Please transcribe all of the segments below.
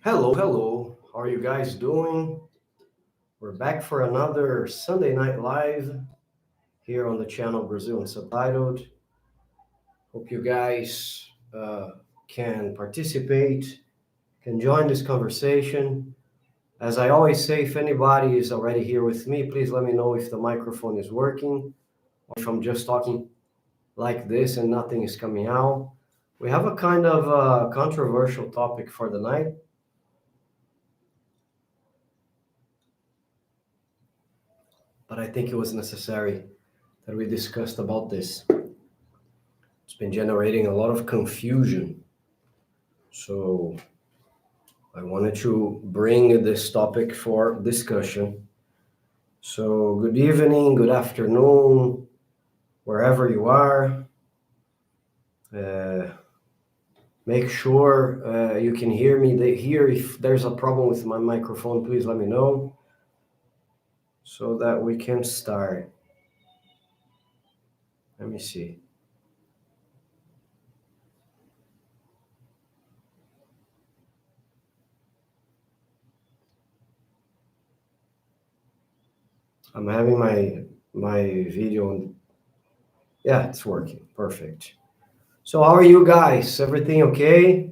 Hello, hello. How are you guys doing? We're back for another Sunday Night Live here on the channel Brazil Subtitled. Hope you guys can participate, can join this conversation. As I always say, if anybody is already here with me, please let me know if the microphone is working or if I'm just talking like this and nothing is coming out. We have a kind of controversial topic for the night. But I think it was necessary that we discussed about this. It's been generating a lot of confusion. So I wanted to bring this topic for discussion. So good evening, good afternoon, wherever you are. Uh, Make sure you can hear me here. If there's a problem with my microphone, please let me know so that we can start. Let me see. I'm having my video. Yeah, it's working. Perfect. So how are you guys? Everything okay?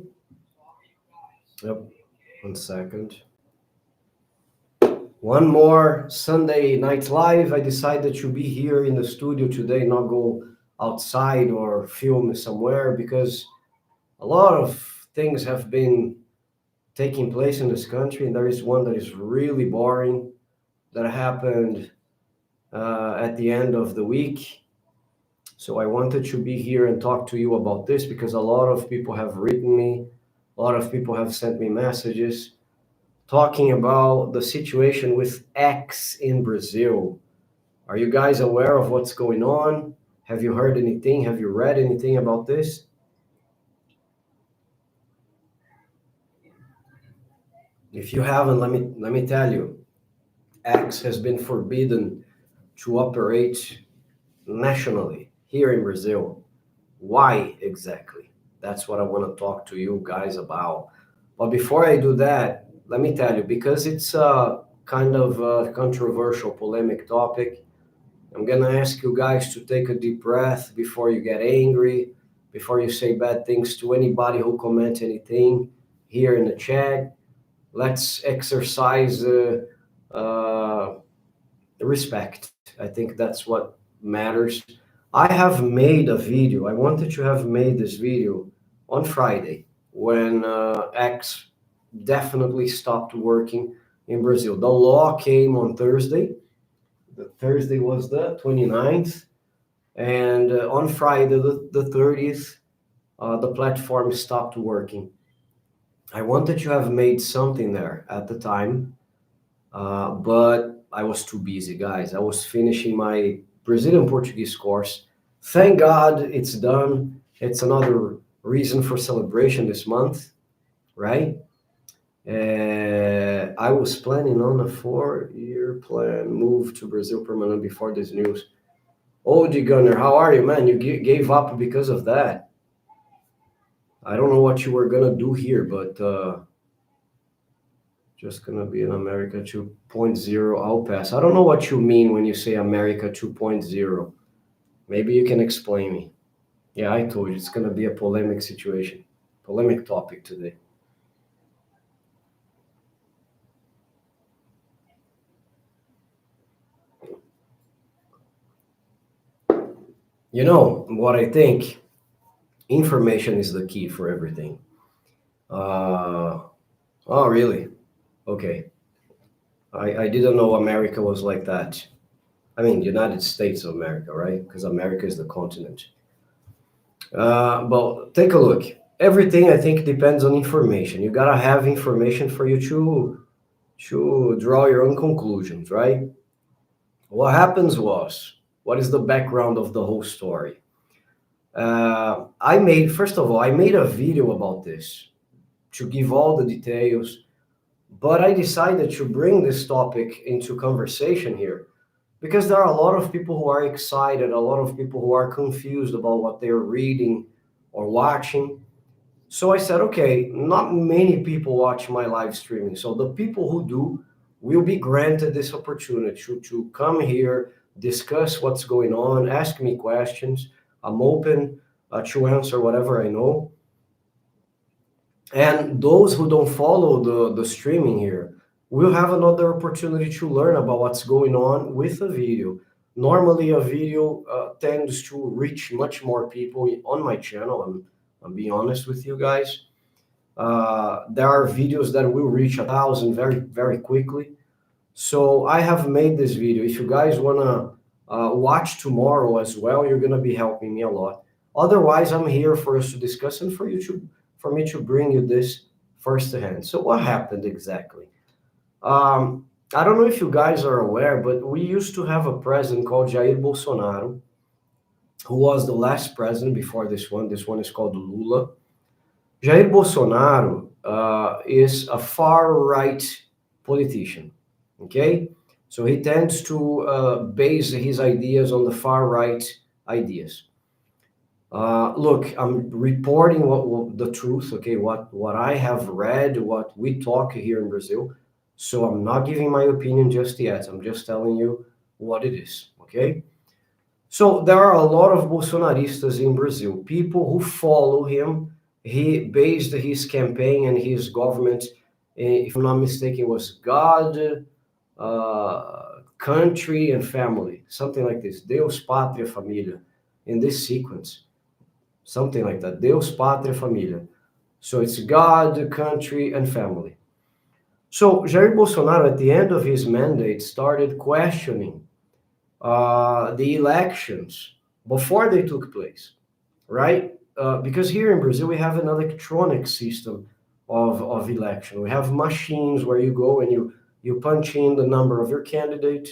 Yep. 1 second. One more Sunday night live. I decided to be here in the studio today, not go outside or film somewhere because a lot of things have been taking place in this country, and there is one that is really boring that happened at the end of the week. So I wanted to be here and talk to you about this because a lot of people have written me, a lot of people have sent me messages talking about the situation with X in Brazil. Are you guys aware of what's going on? Have you heard anything? Have you read anything about this? If you haven't, let me tell you, X has been forbidden to operate nationally here in Brazil. Why exactly? That's what I want to talk to you guys about. But before I do that, let me tell you, because it's a kind of a controversial, polemic topic, I'm going to ask you guys to take a deep breath before you get angry, before you say bad things to anybody who comments anything here in the chat. Let's exercise uh, respect. I think that's what matters. I have made a video. I wanted to have made this video on Friday when X definitely stopped working in Brazil. The law came on Thursday. The Thursday was the 29th. And on Friday, the 30th, the platform stopped working. I wanted to have made something there at the time, but I was too busy, guys. I was finishing my Brazilian Portuguese course. Thank God it's done. It's another reason for celebration this month, right? I was planning on a 4-year plan, move to Brazil permanent before this news. OG Gunner, how are you, man? You gave up because of that. I don't know what you were gonna do here, but just gonna be in America 2.0. I'll pass. I don't know what you mean when you say America 2.0. Maybe you can explain me. Yeah, I told you it's gonna be a polemic situation, polemic topic today. You know what I think? Information is the key for everything. Uh, oh, really? Okay. I didn't know America was like that. I mean, United States of America, right? Because America is the continent. But take a look. Everything I think depends on information. You gotta have information for you to draw your own conclusions, right? What happens was, what is the background of the whole story? First of all, I made a video about this to give all the details, but I decided to bring this topic into conversation here because there are a lot of people who are excited, a lot of people who are confused about what they're reading or watching. So I said, okay, not many people watch my live streaming. So the people who do will be granted this opportunity to come here, discuss what's going on, ask me questions. I'm open to answer whatever I know. And those who don't follow the streaming here will have another opportunity to learn about what's going on with a video. Normally, a video tends to reach much more people on my channel. I'm being honest with you guys. There are videos that will reach 1,000 very, very quickly. So I have made this video. If you guys wanna watch tomorrow as well, you're gonna be helping me a lot. Otherwise, I'm here for us to discuss and for me to bring you this firsthand. So what happened exactly? I don't know if you guys are aware, but we used to have a president called Jair Bolsonaro, who was the last president before this one. This one is called Lula. Jair Bolsonaro is a far-right politician, okay? So he tends to base his ideas on the far-right ideas. Look, I'm reporting what the truth, okay? What I have read, what we talk here in Brazil. So I'm not giving my opinion just yet. I'm just telling you what it is, okay? So there are a lot of Bolsonaristas in Brazil, people who follow him. He based his campaign and his government, if I'm not mistaken, it was God, country, and family, something like this. Deus, Pátria, Família, in this sequence, something like that. Deus, Pátria, Família. So it's God, country, and family. So Jair Bolsonaro, at the end of his mandate, started questioning the elections before they took place, right? Because here in Brazil, we have an electronic system of election. We have machines where you go and you punch in the number of your candidate,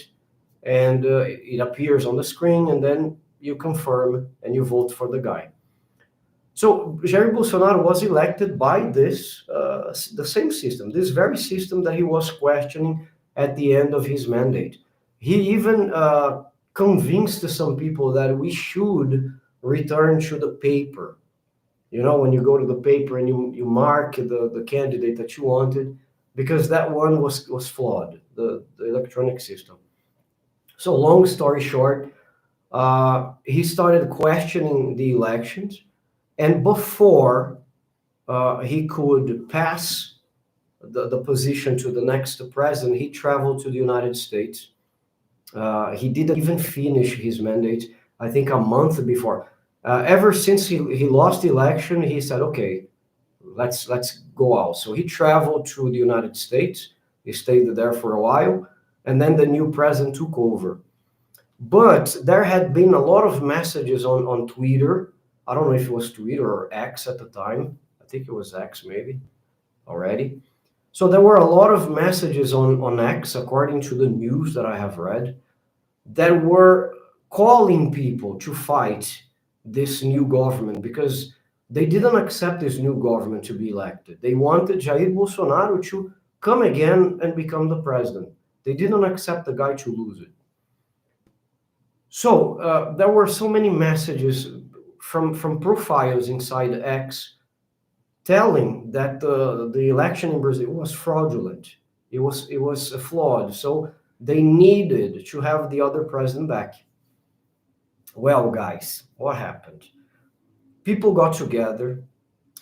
and it appears on the screen, and then you confirm and you vote for the guy. So Jair Bolsonaro was elected by this, the same system, this very system that he was questioning at the end of his mandate. He even convinced some people that we should return to the paper. You know, when you go to the paper and you mark the candidate that you wanted, because that one was flawed, the electronic system. So long story short, he started questioning the elections, and before he could pass the position to the next president, he traveled to the United States. He didn't even finish his mandate, I think a month before. Ever since he lost the election, he said, okay, let's go out. So he traveled to the United States. He stayed there for a while, and then the new president took over. But there had been a lot of messages on Twitter. I don't know if it was Twitter or X at the time. I think it was X maybe already. So there were a lot of messages on X, according to the news that I have read, that were calling people to fight this new government because they didn't accept this new government to be elected. They wanted Jair Bolsonaro to come again and become the president. They didn't accept the guy to lose it. So there were so many messages from profiles inside X telling that the election in Brazil was fraudulent. It was flawed. So they needed to have the other president back. Well, guys, what happened? People got together,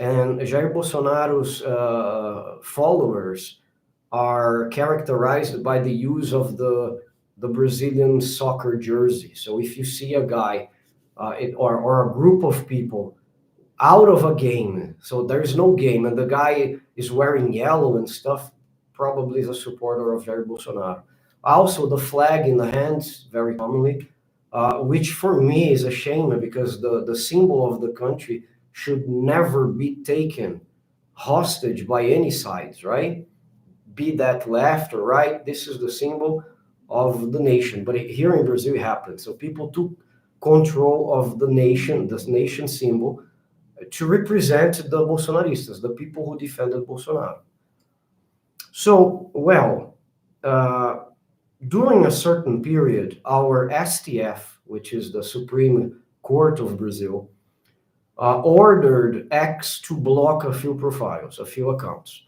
and Jair Bolsonaro's followers are characterized by the use of the Brazilian soccer jersey. So if you see a guy or a group of people out of a game, so there's no game, and the guy is wearing yellow and stuff, probably is a supporter of Jair Bolsonaro. Also, the flag in the hands, very commonly, which for me is a shame because the symbol of the country should never be taken hostage by any sides, right? Be that left or right, this is the symbol of the nation. But here in Brazil, it happened. So people took control of the nation symbol, to represent the Bolsonaristas, the people who defended Bolsonaro. So, well, during a certain period, our STF, which is the Supreme Court of Brazil, ordered X to block a few profiles, a few accounts,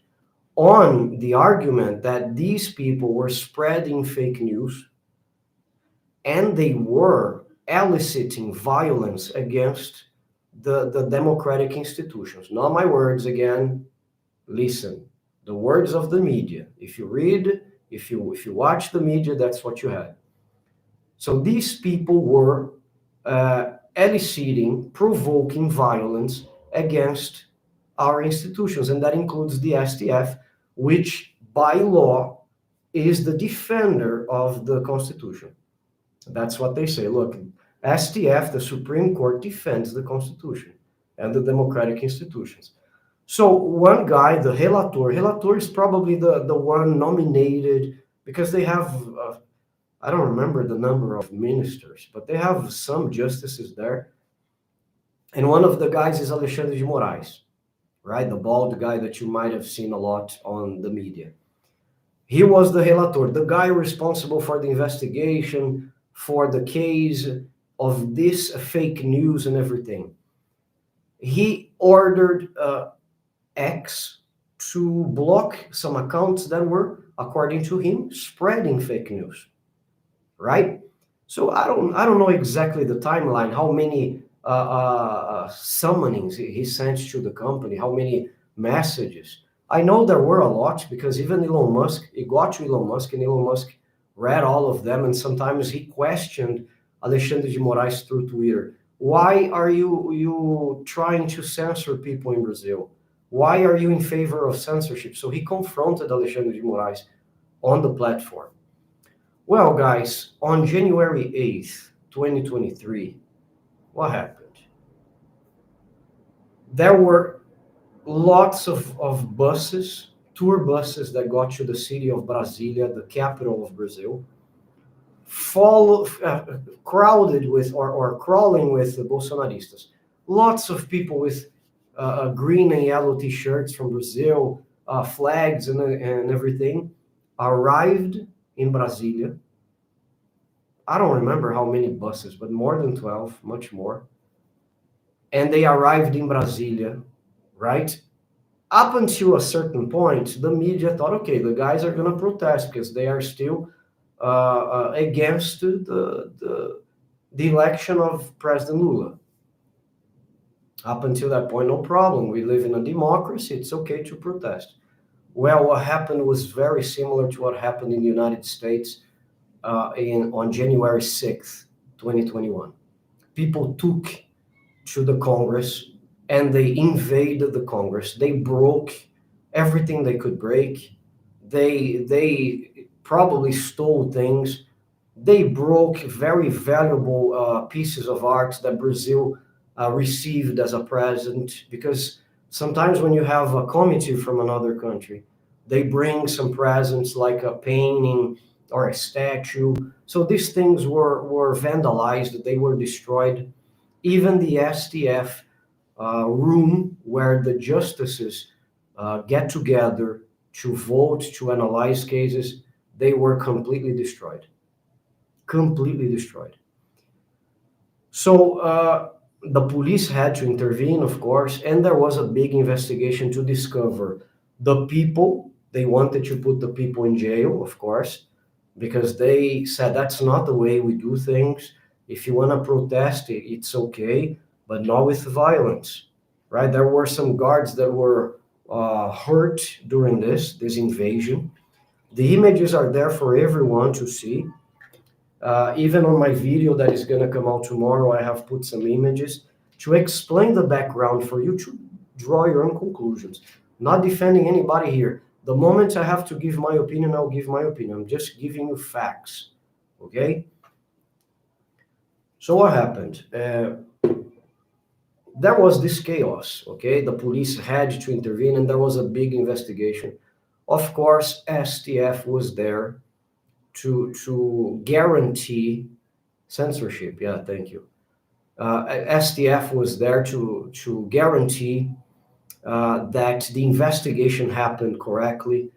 on the argument that these people were spreading fake news and they were eliciting violence against the democratic institutions. Not my words again. Listen, the words of the media. If you read, if you watch the media, that's what you had. So these people were eliciting, provoking violence against our institutions, and that includes the STF, which by law is the defender of the Constitution. That's what they say. Look, STF, the Supreme Court, defends the Constitution and the democratic institutions. So one guy, the relator is probably the one nominated because they have, I don't remember the number of ministers, but they have some justices there. And one of the guys is Alexandre de Moraes, right? The bald guy that you might have seen a lot on the media. He was the relator, the guy responsible for the investigation, for the case of this fake news and everything. He ordered X to block some accounts that were, according to him, spreading fake news, right? So I don't know exactly the timeline, how many summonings he sent to the company, how many messages. I know there were a lot because even Elon Musk, it got to Elon Musk, and Elon Musk read all of them, and sometimes he questioned Alexandre de Moraes through Twitter. Why are you trying to censor people in Brazil? Why are you in favor of censorship? So he confronted Alexandre de Moraes on the platform. Well, guys, on January 8th, 2023, what happened? There were lots of buses, tour buses that got to the city of Brasilia, the capital of Brazil, crowded with or crawling with the Bolsonaristas. Lots of people with green and yellow t-shirts from Brazil, flags and everything, arrived in Brasilia. I don't remember how many buses, but more than 12, much more. And they arrived in Brasilia, right? Up until a certain point, the media thought, okay, the guys are going to protest because they are still against the election of President Lula. Up until that point, no problem. We live in a democracy. It's okay to protest. Well, what happened was very similar to what happened in the United States on January 6th, 2021. People took to the Congress and they invaded the Congress. They broke everything they could break. They probably stole things. They broke very valuable pieces of art that Brazil received as a present, because sometimes when you have a committee from another country, they bring some presents like a painting or a statue. So these things were vandalized, they were destroyed. Even the STF room where the justices get together to vote, to analyze cases, they were completely destroyed. Completely destroyed. So the police had to intervene, of course, and there was a big investigation to discover the people. They wanted to put the people in jail, of course, because they said that's not the way we do things. If you want to protest, it's okay, but not with violence, right? There were some guards that were hurt during this invasion. The images are there for everyone to see. Even on my video that is going to come out tomorrow, I have put some images to explain the background for you to draw your own conclusions. Not defending anybody here. The moment I have to give my opinion, I'll give my opinion. I'm just giving you facts, okay? So what happened? There was this chaos, okay? The police had to intervene and there was a big investigation. Of course, STF was there to guarantee censorship. Yeah, thank you. STF was there to guarantee that the investigation happened correctly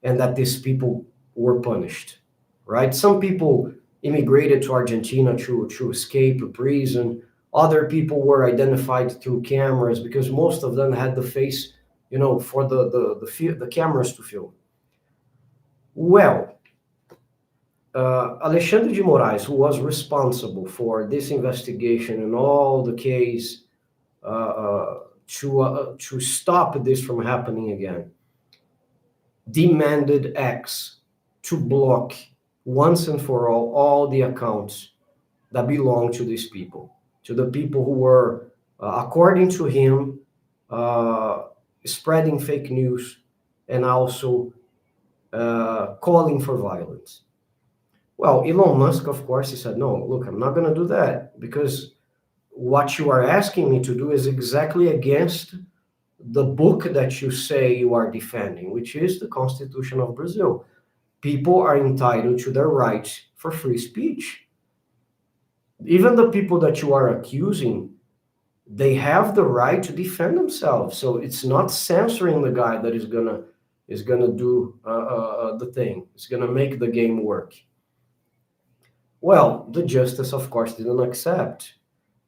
and that these people were punished, right? Some people immigrated to Argentina to escape prison. Other people were identified through cameras because most of them had the face, for the cameras to film. Well, Alexandre de Moraes, who was responsible for this investigation and all the case to stop this from happening again, demanded X to block once and for all the accounts that belong to these people, to the people who were, according to him, spreading fake news and also calling for violence. Well, Elon Musk, of course, he said, no, look, I'm not going to do that because what you are asking me to do is exactly against the book that you say you are defending, which is the Constitution of Brazil. People are entitled to their right for free speech. Even the people that you are accusing, they have the right to defend themselves. So it's not censoring the guy that is gonna do the thing. It's gonna make the game work. Well, the justice, of course, didn't accept,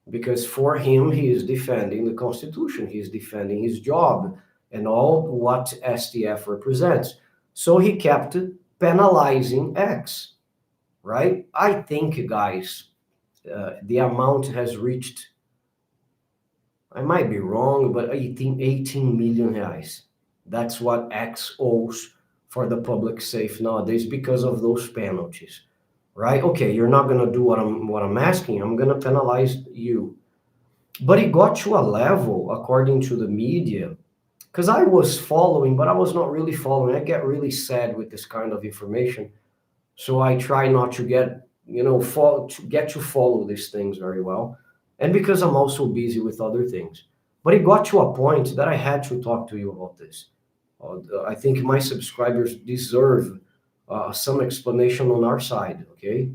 because for him, he is defending the Constitution. He is defending his job and all what STF represents. So he kept penalizing X, right? I think, guys, the amount has reached, I might be wrong, but 18 million reais. That's what X owes for the public safe nowadays because of those penalties, right? Okay, you're not going to do what I'm asking. I'm going to penalize you. But it got to a level, according to the media, because I was following, but I was not really following. I get really sad with this kind of information. So I try not to get, to follow these things very well. And because I'm also busy with other things. But it got to a point that I had to talk to you about this. I think my subscribers deserve some explanation on our side, okay?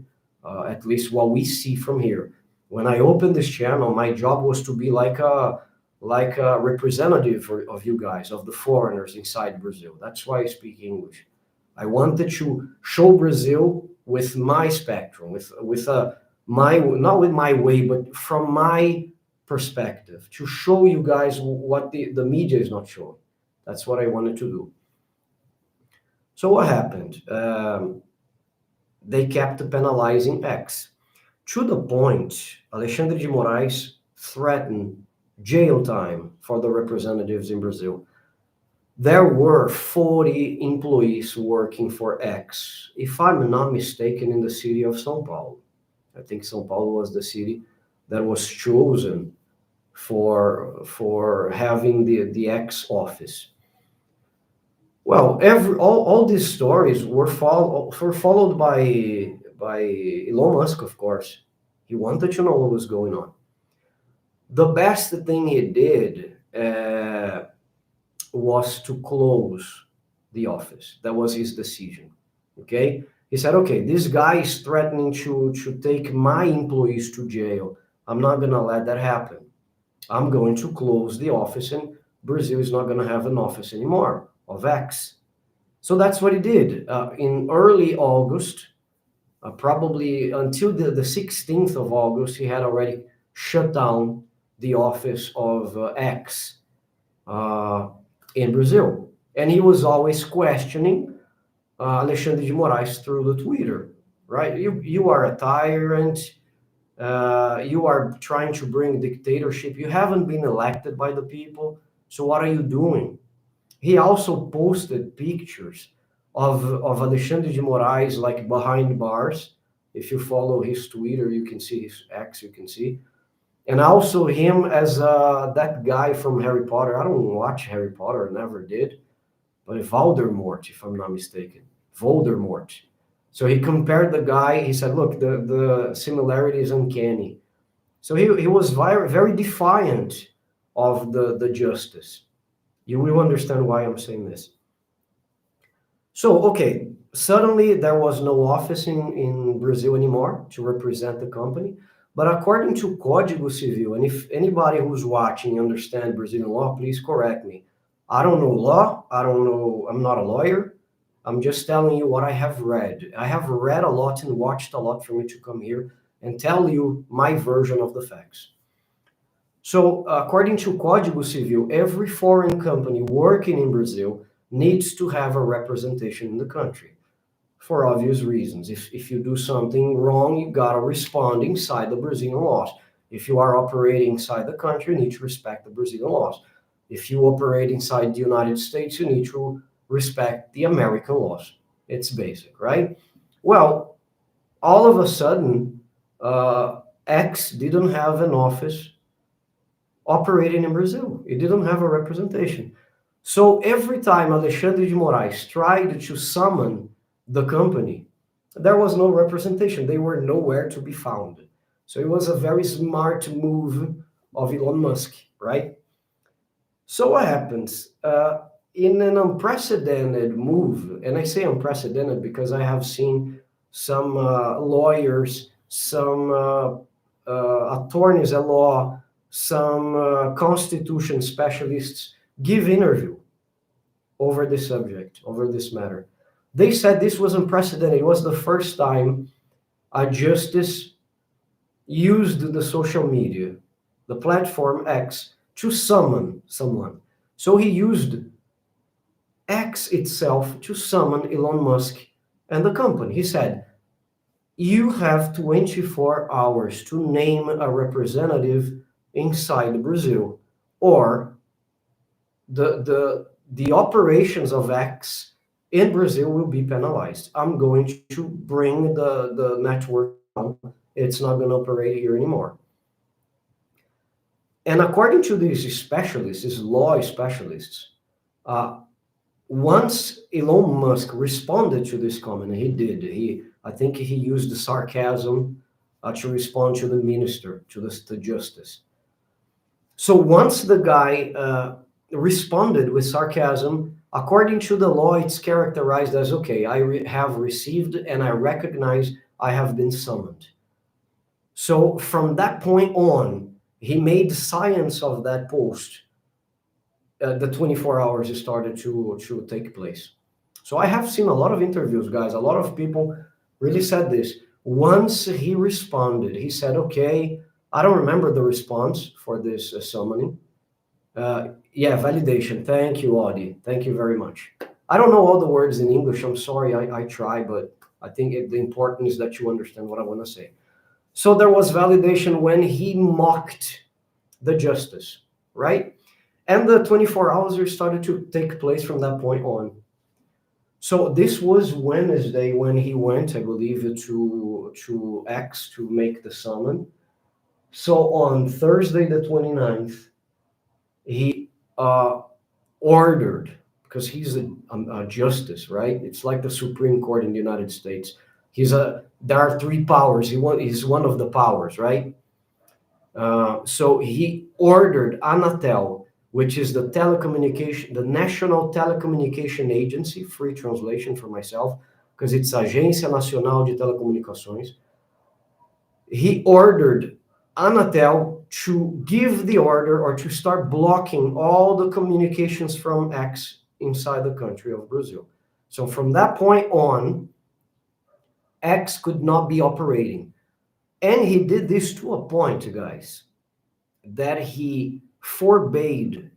At least what we see from here. When I opened this channel, my job was to be like a representative of you guys, of the foreigners inside Brazil. That's why I speak English. I wanted to show Brazil with my spectrum, with my, not with my way, but from my perspective, to show you guys what the media is not showing. That's what I wanted to do. So what happened? They kept penalizing X, to the point Alexandre de Moraes threatened jail time for the representatives in Brazil. There were 40 employees working for X, if I'm not mistaken, in the city of São Paulo. I think São Paulo was the city that was chosen for having the X office. Well, all these stories were followed by Elon Musk, of course. He wanted to know what was going on. The best thing he did was to close the office. That was his decision, okay? He said, okay, this guy is threatening to take my employees to jail. I'm not going to let that happen. I'm going to close the office, and Brazil is not going to have an office anymore of X. So that's what he did. In early August, probably until the 16th of August, he had already shut down the office of X in Brazil. And he was always questioning Alexandre de Moraes through the Twitter, right? You are a tyrant. You are trying to bring dictatorship. You haven't been elected by the people. So what are you doing? He also posted pictures of Alexandre de Moraes like behind bars. If you follow his Twitter, you can see his X, you can see. And also him as that guy from Harry Potter. I don't watch Harry Potter, never did. But Voldemort, if I'm not mistaken. Voldemort. So he compared the guy, he said, look, the similarity is uncanny. So he was very defiant of the justice. You will understand why I'm saying this. So, okay, suddenly there was no office in Brazil anymore to represent the company. But according to Código Civil, and if anybody who's watching understands Brazilian law, please correct me. I don't know law. I don't know. I'm not a lawyer. I'm just telling you what I have read. I have read a lot and watched a lot for me to come here and tell you my version of the facts. So, according to Código Civil, every foreign company working in Brazil needs to have a representation in the country for obvious reasons. If you do something wrong, you gotta respond inside the Brazilian laws. If you are operating inside the country, you need to respect the Brazilian laws. If you operate inside the United States, you need to respect the American laws. It's basic, right? Well, all of a sudden, X didn't have an office operating in Brazil. It didn't have a representation. So every time Alexandre de Moraes tried to summon the company, there was no representation. They were nowhere to be found. So it was a very smart move of Elon Musk, right? So what happens? In an unprecedented move, and I say unprecedented because I have seen some lawyers, some attorneys at law, some constitution specialists give interview over this subject, over this matter. They said this was unprecedented. It was the first time a justice used the social media, the platform X, to summon someone. So he used X itself to summon Elon Musk and the company. He said, you have 24 hours to name a representative inside Brazil, or the operations of X in Brazil will be penalized. I'm going to bring the network down. It's not going to operate here anymore. And according to these specialists, these law specialists, once Elon Musk responded to this comment, he did. I think he used the sarcasm to respond to the minister, to the justice. So once the guy responded with sarcasm, according to the law, it's characterized as, okay, I have received and I recognize I have been summoned. So from that point on, he made science of that post. The 24 hours started to take place. So I have seen a lot of interviews, guys. A lot of people really said this. Once he responded, he said, okay, I don't remember the response for this summoning. Yeah, validation. Thank you, Audie. Thank you very much. I don't know all the words in English. I'm sorry, I try, but I think the important is that you understand what I want to say. So there was validation when he mocked the justice, right? And the 24 hours started to take place from that point on. So this was Wednesday when he went, I believe, to X to make the summon. So on Thursday, the 29th, he ordered, because he's a justice, right? It's like the Supreme Court in the United States. There are three powers. He's one of the powers, right? So he ordered Anatel, which is the National Telecommunication Agency, free translation for myself, because it's Agência Nacional de Telecomunicações. He ordered Anatel to give the order or to start blocking all the communications from X inside the country of Brazil. So from that point on, X could not be operating. And he did this to a point, guys, that he forbade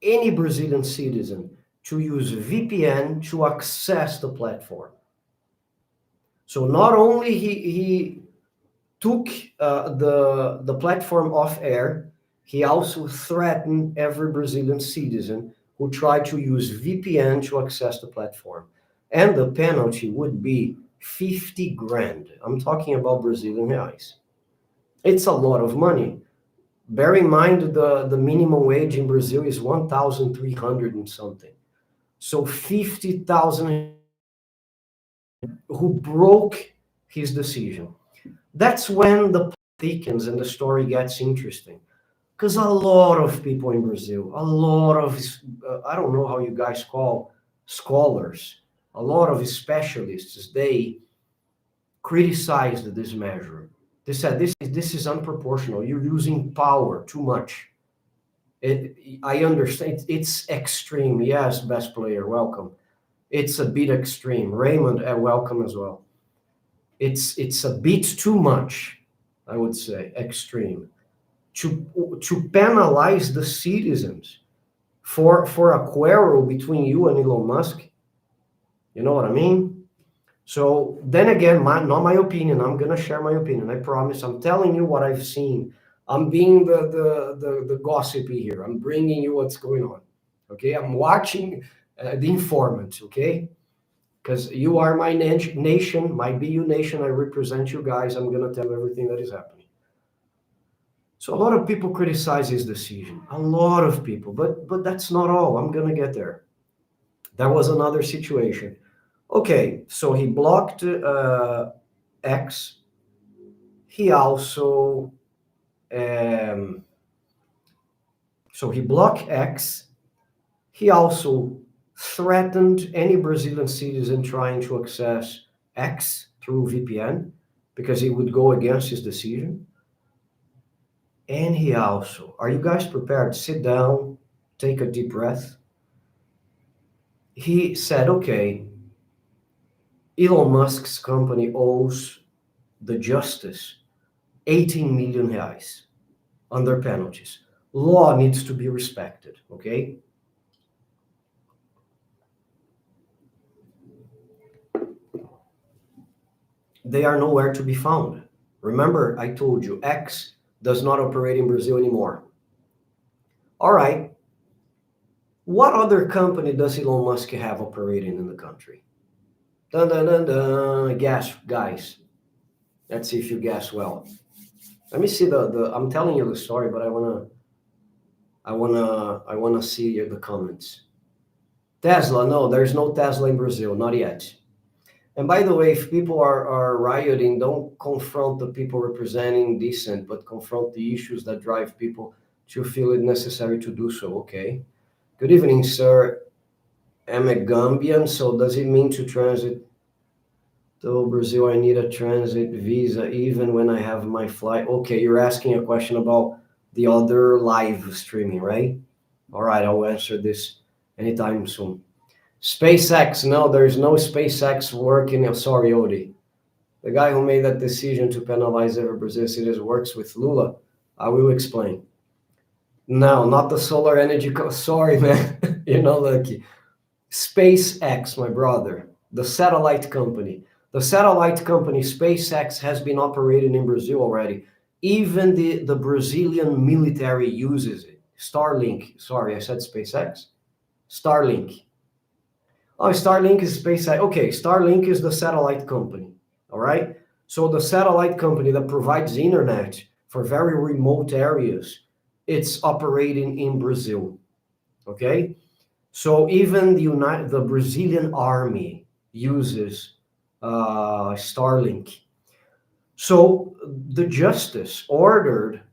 any Brazilian citizen to use VPN to access the platform. So not only he took the platform off air, he also threatened every Brazilian citizen who tried to use VPN to access the platform. And the penalty would be 50 grand. I'm talking about Brazilian reais. It's a lot of money. Bear in mind the minimum wage in Brazil is 1,300 and something. So 50,000 who broke his decision. That's when the thickens and the story gets interesting. Because a lot of people in Brazil, a lot of, I don't know how you guys call scholars, a lot of specialists, they criticized this measure. They said this is unproportional. You're using power too much. I understand it's extreme. Yes, best player, welcome. It's a bit extreme. Raymond, welcome as well. It's a bit too much, I would say, extreme, to penalize the citizens for a quarrel between you and Elon Musk. You know what I mean? So then again, not my opinion. I'm gonna share my opinion. I promise. I'm telling you what I've seen. I'm being the gossipy here. I'm bringing you what's going on. Okay, I'm watching the informant. Okay, because you are my nation, my BU nation. I represent you guys. I'm gonna tell you everything that is happening. So a lot of people criticize his decision. A lot of people, but that's not all. I'm gonna get there. There was another situation. Okay, so he blocked X. He also so he blocked X. He also threatened any Brazilian citizen trying to access X through VPN because he would go against his decision. And he also, are you guys prepared? Sit down, take a deep breath. He said, okay, Elon Musk's company owes the justice 18 million reais under penalties. Law needs to be respected, okay? They are nowhere to be found. Remember, I told you, X does not operate in Brazil anymore. All right. What other company does Elon Musk have operating in the country? Dun, dun, dun, dun. Guess, guys. Let's see if you guess well. Let me see I'm telling you the story, but I wanna see the comments. Tesla, no, there's no Tesla in Brazil, not yet. And by the way, if people are rioting, don't confront the people representing dissent, but confront the issues that drive people to feel it necessary to do so, okay? Good evening, sir. I'm a Gambian, so does it mean to transit to Brazil, I need a transit visa even when I have my flight? Okay, you're asking a question about the other live streaming, right? All right, I'll answer this anytime soon. SpaceX, no, there's no SpaceX working. I'm sorry, Odie. The guy who made that decision to penalize every Brazilian citizen works with Lula. I will explain. No, not the solar energy. Sorry, man. You're not lucky. SpaceX, my brother, the satellite company. The satellite company SpaceX has been operating in Brazil already. Even the Brazilian military uses it. Starlink. Sorry, I said SpaceX. Starlink. Oh, Starlink is SpaceX. Okay, Starlink is the satellite company. All right. So the satellite company that provides internet for very remote areas, it's operating in Brazil. Okay. So even the Brazilian army uses Starlink. So the justice ordered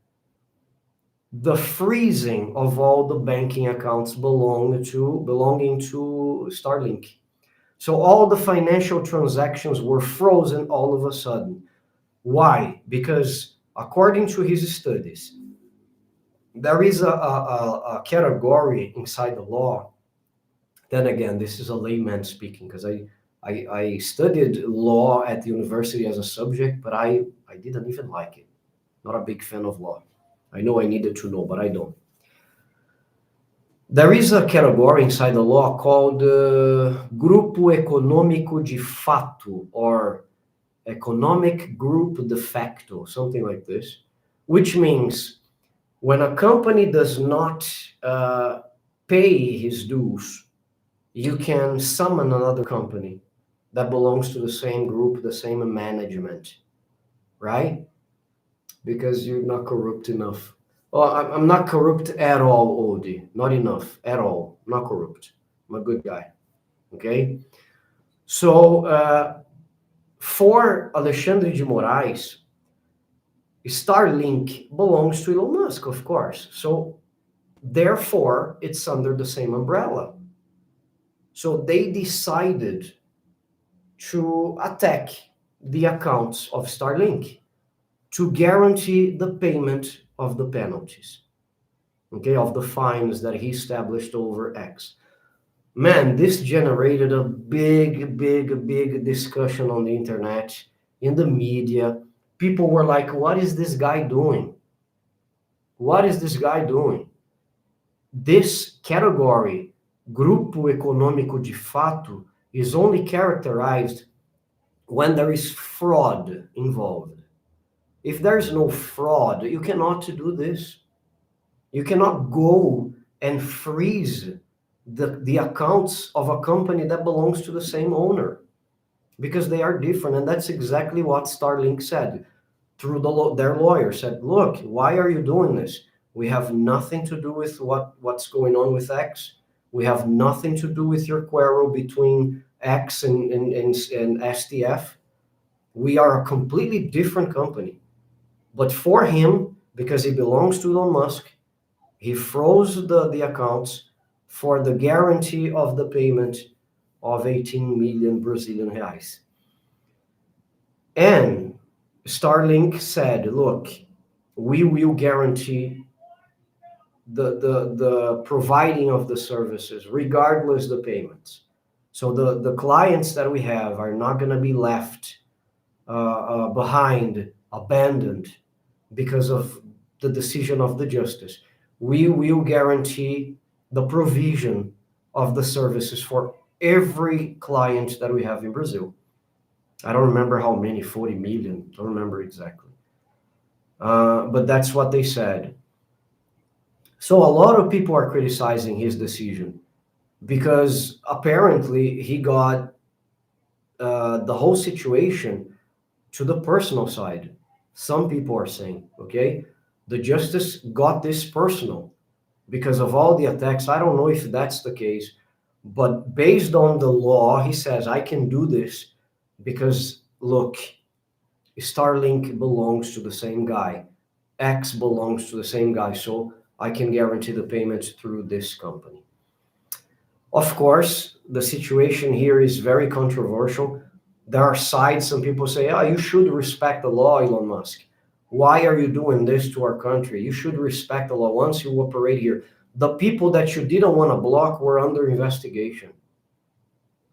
the freezing of all the banking accounts belonging to Starlink. So all the financial transactions were frozen all of a sudden. Why? Because according to his studies, there is a category inside the law. Then again, this is a layman speaking because I studied law at the university as a subject, but I didn't even like it. Not a big fan of law. I know I needed to know, but I don't. There is a category inside the law called Grupo Econômico de Fato, or Economic Group de Facto, something like this, which means when a company does not pay his dues, you can summon another company that belongs to the same group, the same management, right? Because you're not corrupt enough. Oh, I'm not corrupt at all, Odie. Not enough, at all. I'm not corrupt. I'm a good guy, okay? So, for Alexandre de Moraes, Starlink belongs to Elon Musk, of course. So, therefore, it's under the same umbrella. So, they decided to attack the accounts of Starlink to guarantee the payment of the penalties, okay, of the fines that he established over X. Man, this generated a big discussion on the internet, in the media. People were like, what is this guy doing? What is this guy doing? This category, grupo econômico de fato, is only characterized when there is fraud involved. If there's no fraud, you cannot do this. You cannot go and freeze the accounts of a company that belongs to the same owner, because they are different. And that's exactly what Starlink said. Through their lawyer said, look, why are you doing this? We have nothing to do with what's going on with X. We have nothing to do with your quarrel between X and STF. We are a completely different company. But for him, because he belongs to Elon Musk, he froze the accounts for the guarantee of the payment of 18 million Brazilian reais. And Starlink said, look, we will guarantee the providing of the services, regardless the payments. So the clients that we have are not going to be left behind, abandoned, because of the decision of the justice. We will guarantee the provision of the services for every client that we have in Brazil. I don't remember how many, 40 million, don't remember exactly. But that's what they said. So a lot of people are criticizing his decision because apparently he got the whole situation to the personal side. Some people are saying, okay, the justice got this personal because of all the attacks. I don't know if that's the case, but based on the law, he says, I can do this because, look, Starlink belongs to the same guy. X belongs to the same guy, so I can guarantee the payments through this company. Of course, the situation here is very controversial. There are sides, some people say, oh, you should respect the law, Elon Musk. Why are you doing this to our country? You should respect the law once you operate here. The people that you didn't want to block were under investigation.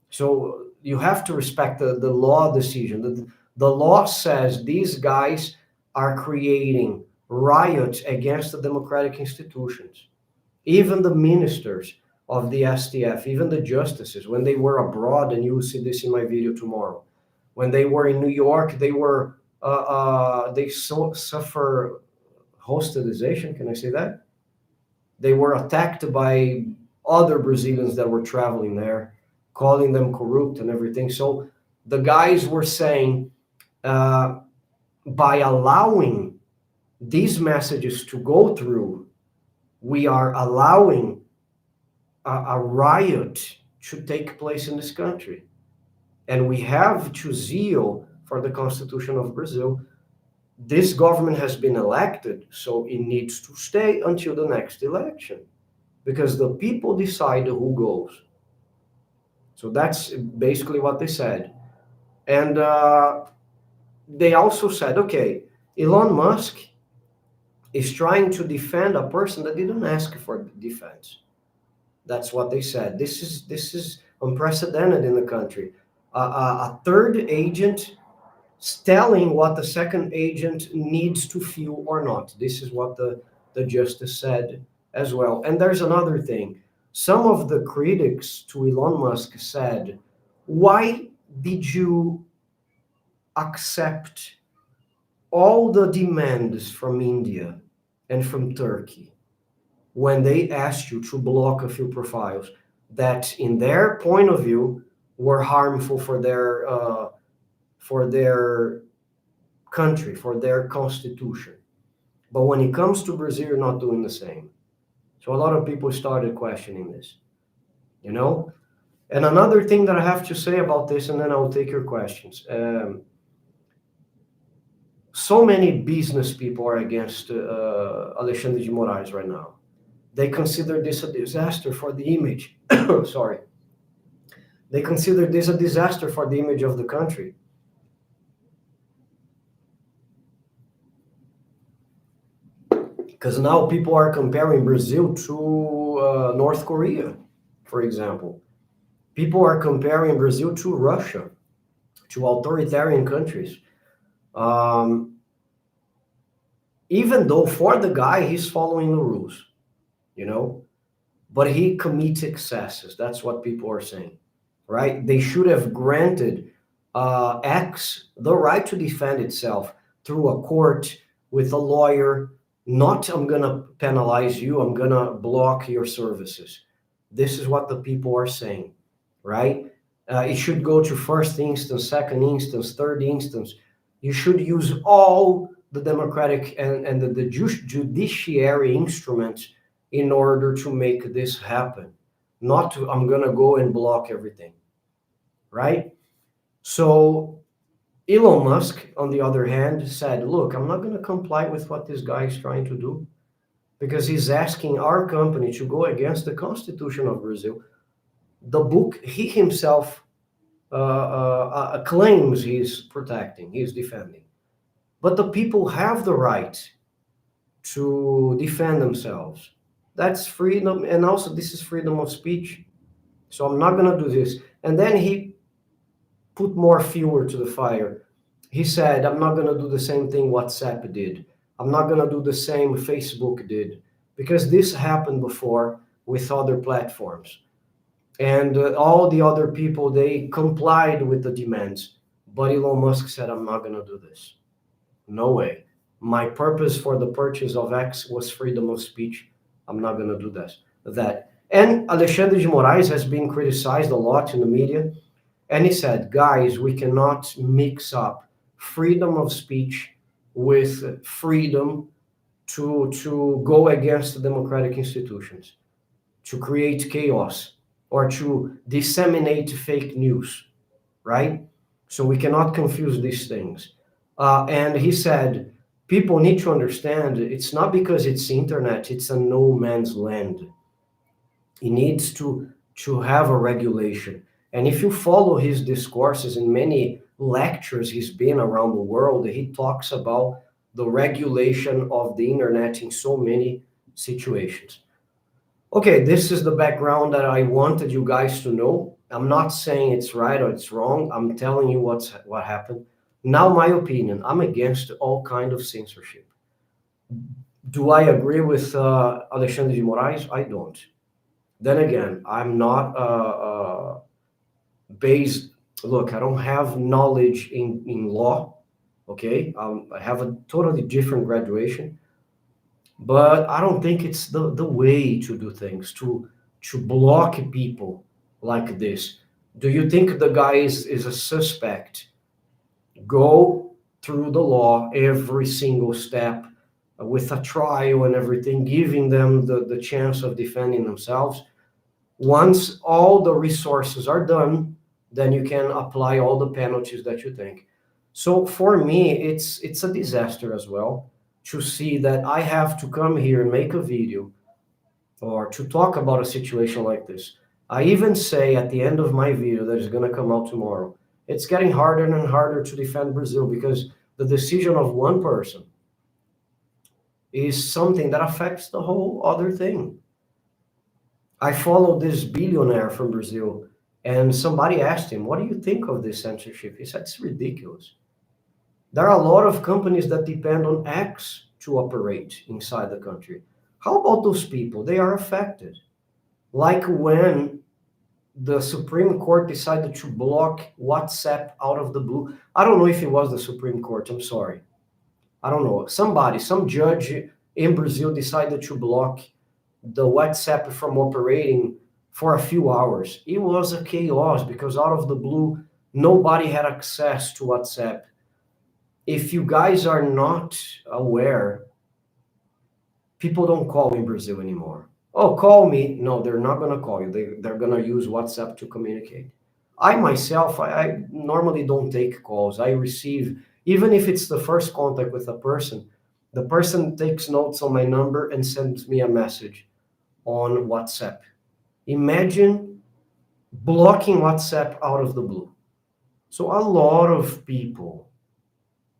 So you have to respect the law decision. The law says these guys are creating riots against the democratic institutions. Even the ministers of the STF, even the justices, when they were abroad, and you will see this in my video tomorrow, when they were in New York, they suffer hostilization. Can I say that? They were attacked by other Brazilians that were traveling there, calling them corrupt and everything. So the guys were saying, by allowing these messages to go through, we are allowing a riot to take place in this country. And we have to zeal for the Constitution of Brazil. This government has been elected, so it needs to stay until the next election, because the people decide who goes. So that's basically what they said. And they also said, okay, Elon Musk is trying to defend a person that didn't ask for defense. That's what they said. This is unprecedented in the country. A third agent telling what the second agent needs to feel or not. This is what the justice said as well. And there's another thing. Some of the critics to Elon Musk said, why did you accept all the demands from India and from Turkey when they asked you to block a few profiles that, in their point of view, were harmful for their country, for their constitution? But when it comes to Brazil, you're not doing the same. So a lot of people started questioning this, you know? And another thing that I have to say about this, and then I'll take your questions. So many business people are against Alexandre de Moraes right now. They consider this a disaster for the image. Sorry. They consider this a disaster for the image of the country. Because now people are comparing Brazil to North Korea, for example. People are comparing Brazil to Russia, to authoritarian countries. even though for the guy, he's following the rules, you know, but he commits excesses. That's what people are saying, right? They should have granted X the right to defend itself through a court with a lawyer. Not, I'm going to penalize you, I'm going to block your services. This is what the people are saying, right? It should go to first instance, second instance, third instance. You should use all the democratic and the judiciary instruments in order to make this happen. Not to, I'm going to go and block everything, right? So Elon Musk, on the other hand, said, look, I'm not going to comply with what this guy is trying to do because he's asking our company to go against the Constitution of Brazil. The book he himself claims he's protecting, he's defending. But the people have the right to defend themselves. That's freedom, and also this is freedom of speech. So I'm not going to do this. And then he put more fuel to the fire. He said, I'm not going to do the same thing WhatsApp did. I'm not going to do the same Facebook did, because this happened before with other platforms. And all the other people, they complied with the demands. But Elon Musk said, I'm not going to do this. No way. My purpose for the purchase of X was freedom of speech. I'm not going to do that. And Alexandre de Moraes has been criticized a lot in the media. And he said, guys, we cannot mix up freedom of speech with freedom to go against the democratic institutions, to create chaos, or to disseminate fake news, right? So we cannot confuse these things. And he said, people need to understand it's not because it's internet, it's a no man's land. It needs to have a regulation. And if you follow his discourses in many lectures he's been around the world, he talks about the regulation of the internet in so many situations. Okay, this is the background that I wanted you guys to know. I'm not saying it's right or it's wrong. I'm telling you what happened. Now, my opinion, I'm against all kind of censorship. Do I agree with Alexandre de Moraes? I don't. Then again, I'm not based. Look, I don't have knowledge in law. Okay, I have a totally different graduation, but I don't think it's the way to do things to block people like this. Do you think the guy is a suspect? Go through the law every single step with a trial and everything, giving them the chance of defending themselves. Once all the resources are done, then you can apply all the penalties that you think. So for me, it's a disaster as well to see that I have to come here and make a video or to talk about a situation like this. I even say at the end of my video that is going to come out tomorrow, it's getting harder and harder to defend Brazil because the decision of one person is something that affects the whole other thing. I follow this billionaire from Brazil, and somebody asked him, what do you think of this censorship? He said, it's ridiculous. There are a lot of companies that depend on X to operate inside the country. How about those people? They are affected. Like when the Supreme Court decided to block WhatsApp out of the blue. I don't know if it was the Supreme Court, I'm sorry. I don't know. Some judge in Brazil decided to block the WhatsApp from operating for a few hours. It was a chaos because out of the blue, nobody had access to WhatsApp. If you guys are not aware, people don't call in Brazil anymore. Oh, call me. No, they're not going to call you. They're going to use WhatsApp to communicate. I myself, I normally don't take calls. I receive, even if it's the first contact with a person, the person takes notes on my number and sends me a message on WhatsApp. Imagine blocking WhatsApp out of the blue. So a lot of people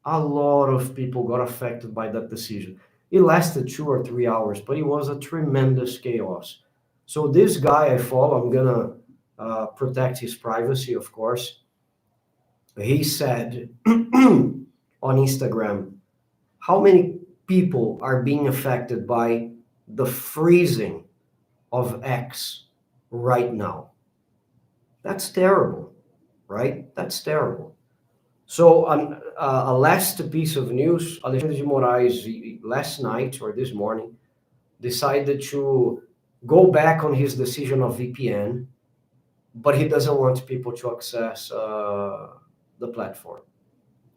got affected by that decision. It lasted 2 or 3 hours, but it was a tremendous chaos. So this guy I follow, I'm gonna protect his privacy, of course. He said on Instagram, how many people are being affected by the freezing of X right now. That's terrible, right? That's terrible. So, a last piece of news: Alexandre de Moraes last night or this morning decided to go back on his decision of VPN, but he doesn't want people to access the platform.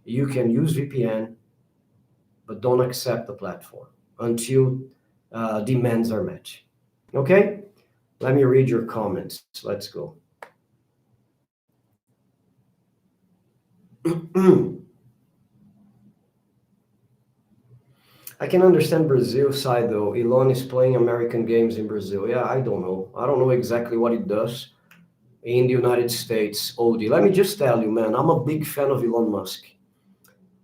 You can use VPN, but don't accept the platform until demands are met. Okay? Let me read your comments. Let's go. I can understand Brazil's side though. Elon is playing American games in Brazil. Yeah, I don't know. I don't know exactly what he does in the United States. Odie, let me just tell you, man, I'm a big fan of Elon Musk.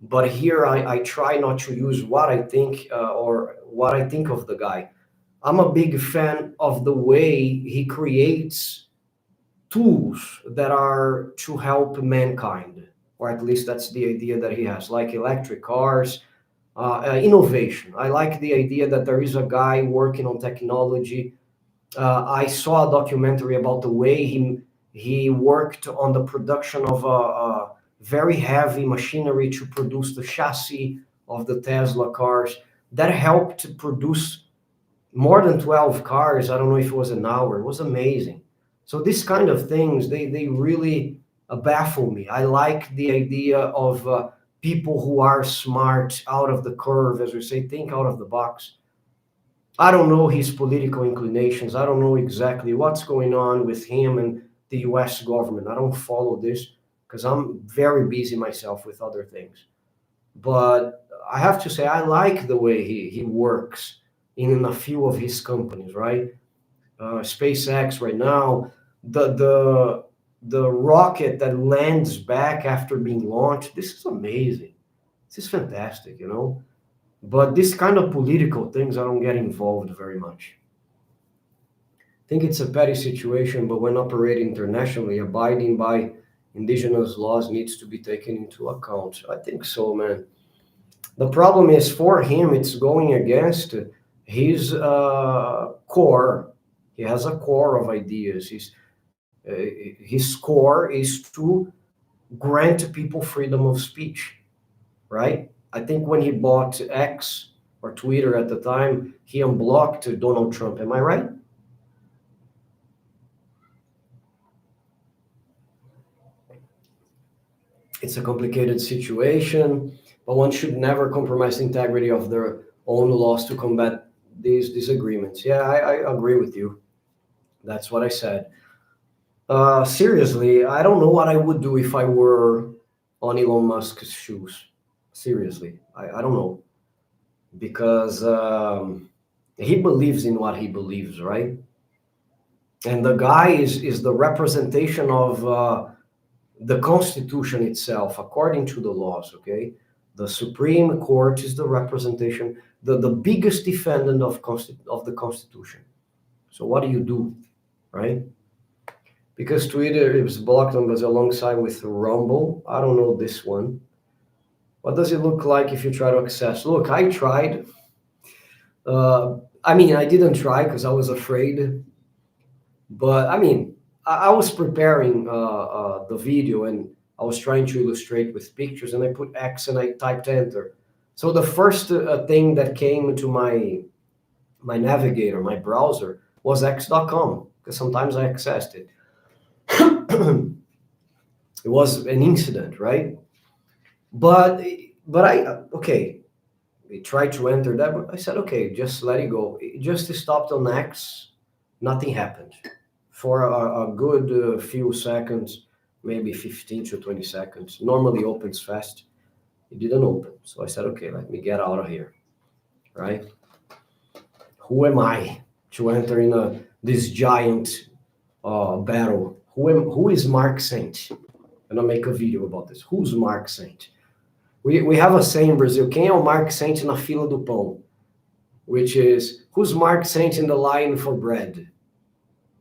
But here I try not to use what I think or what I think of the guy. I'm a big fan of the way he creates tools that are to help mankind, or at least that's the idea that he has, like electric cars, innovation. I like the idea that there is a guy working on technology. I saw a documentary about the way he worked on the production of a very heavy machinery to produce the chassis of the Tesla cars that helped to produce more than 12 cars. I don't know if it was an hour. It was amazing. So these kind of things, they really baffle me. I like the idea of people who are smart, out of the curve, as we say, think out of the box. I don't know his political inclinations. I don't know exactly what's going on with him and the US government. I don't follow this because I'm very busy myself with other things. But I have to say, I like the way he works in a few of his companies, right? SpaceX right now, the rocket that lands back after being launched. This is amazing. This is fantastic, you know. But this kind of political things, I don't get involved very much. I think it's a petty situation, but when operating internationally, abiding by indigenous laws needs to be taken into account. I think so, man. The problem is for him, it's going against his core. He has a core of ideas. His core is to grant people freedom of speech, right? I think when he bought X or Twitter at the time, he unblocked Donald Trump. Am I right? It's a complicated situation, but one should never compromise the integrity of their own laws to combat these disagreements. Yeah, I agree with you. That's what I said. Seriously, I don't know what I would do if I were on Elon Musk's shoes. Seriously, I don't know. Because he believes in what he believes, right? And the guy is the representation of the Constitution itself, according to the laws, okay? The Supreme Court is the representation, the biggest defendant of the Constitution. So what do, right? Because Twitter is blocked on Brazil alongside with Rumble. I don't know this one. What does it look like if you try to access? Look, I tried. I mean, I didn't try because I was afraid. But I mean, I was preparing the video and I was trying to illustrate with pictures, and I put X and I typed enter. So the first thing that came to my navigator, my browser, was x.com because sometimes I accessed it. It was an incident, right? But I okay. We tried to enter that, but I said okay, just let it go. It just stopped on X. Nothing happened for a good few seconds, maybe 15 to 20 seconds. Normally opens fast. It didn't open. So I said, okay, let me get out of here, right? Who am I to enter in this giant battle? Who is Mark Saint? And I'll make a video about this. Who's Mark Saint? We have a saying in Brazil, quem é o Mark Saint na fila do pão? Which is, who's Mark Saint in the line for bread?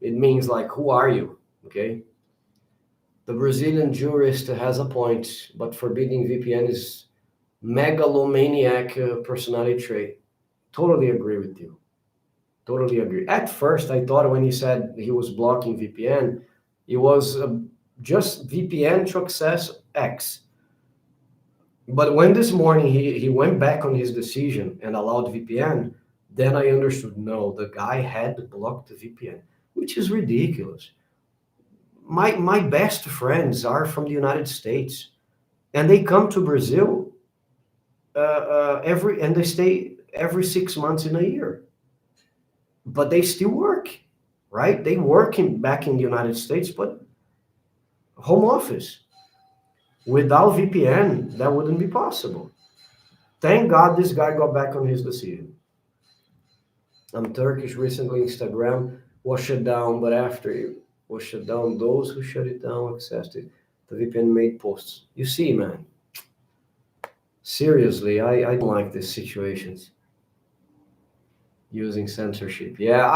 It means like, who are you? Okay. The Brazilian jurist has a point, but forbidding VPN is megalomaniac personality trait. Totally agree with you. Totally agree. At first, I thought when he said he was blocking VPN, it was just VPN to access X. But when this morning he went back on his decision and allowed VPN, then I understood no, the guy had blocked the VPN, which is ridiculous. My best friends are from the United States, and they come to Brazil and they stay every 6 months in a year, but they still work, right? They work back in the United States, but home office. Without VPN, that wouldn't be possible. Thank God this guy got back on his decision. I'm Turkish. Recently, Instagram was shut down, but after it was shut down, those who shut it down accessed it. The VPN made posts. You see, man. Seriously, I don't like these situations. Using censorship. Yeah,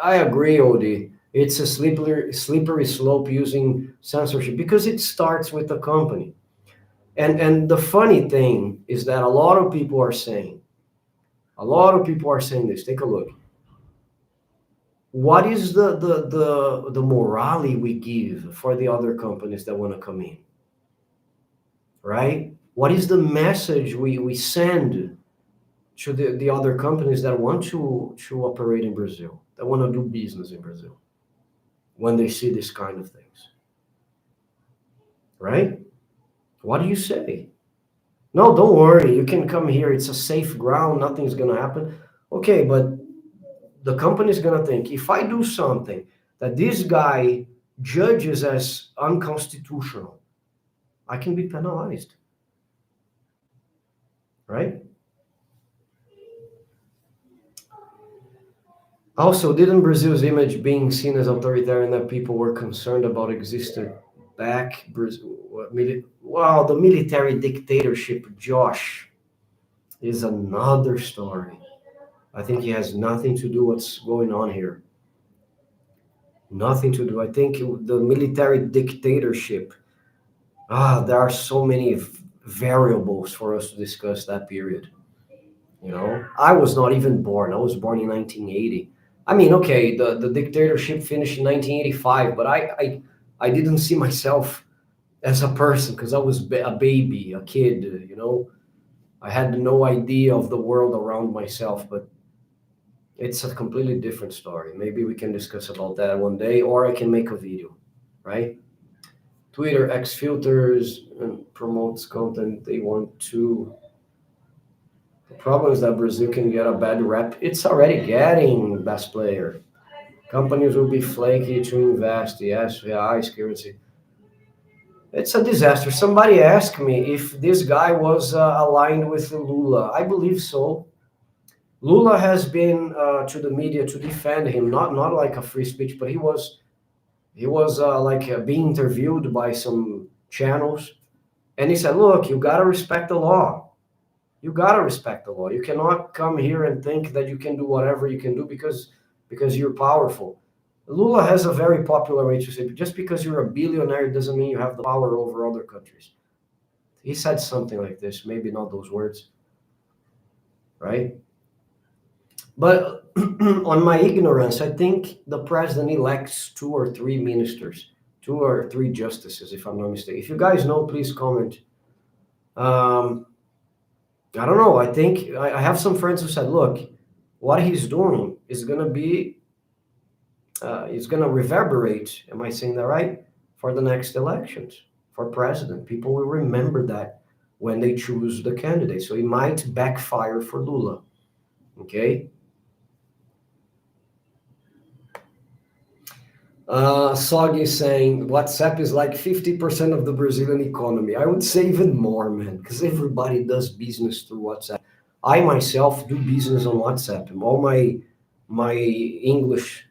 I agree, Odie. It's a slippery slope using censorship because it starts with the company. And the funny thing is that a lot of people are saying this. Take a look. What is the morale we give for the other companies that want to come in? Right? What is the message we send to the other companies that want to operate in Brazil, that want to do business in Brazil, when they see this kind of things? Right? What do you say? No, don't worry. You can come here. It's a safe ground. Nothing's going to happen. Okay, but the company is going to think, if I do something that this guy judges as unconstitutional, I can be penalized. Right? Also, didn't Brazil's image being seen as authoritarian that people were concerned about existed back? Wow, the military dictatorship, Josh, is another story. I think it has nothing to do what's going on here. Nothing to do. I think the military dictatorship, there are so many variables for us to discuss that period. You know, I was not even born. I was born in 1980. I mean, okay, the dictatorship finished in 1985, but I didn't see myself as a person because I was a baby, a kid, you know. I had no idea of the world around myself, but it's a completely different story. Maybe we can discuss about that one day, or I can make a video, right? Twitter X filters and promotes content they want to. The problem is that Brazil can get a bad rep. It's already getting best player. Companies will be flaky to invest. Yes, reais currency. It's a disaster. Somebody asked me if this guy was aligned with Lula. I believe so. Lula has been to the media to defend him, not like a free speech, but he was being interviewed by some channels, and he said, "Look, you gotta respect the law. You gotta respect the law. You cannot come here and think that you can do whatever you can do because you're powerful." Lula has a very popular way to say, just because you're a billionaire doesn't mean you have the power over other countries. He said something like this, maybe not those words, right? But on my ignorance, I think the president elects 2 or 3 ministers, 2 or 3 justices, if I'm not mistaken. If you guys know, please comment. I don't know. I think I have some friends who said, look, what he's doing is going to be, is going to reverberate, am I saying that right, for the next elections, for president. People will remember that when they choose the candidate. So it might backfire for Lula, okay? Soggy saying WhatsApp is like 50% of the Brazilian economy. I would say even more, man, because everybody does business through WhatsApp. I myself do business on WhatsApp. And all my English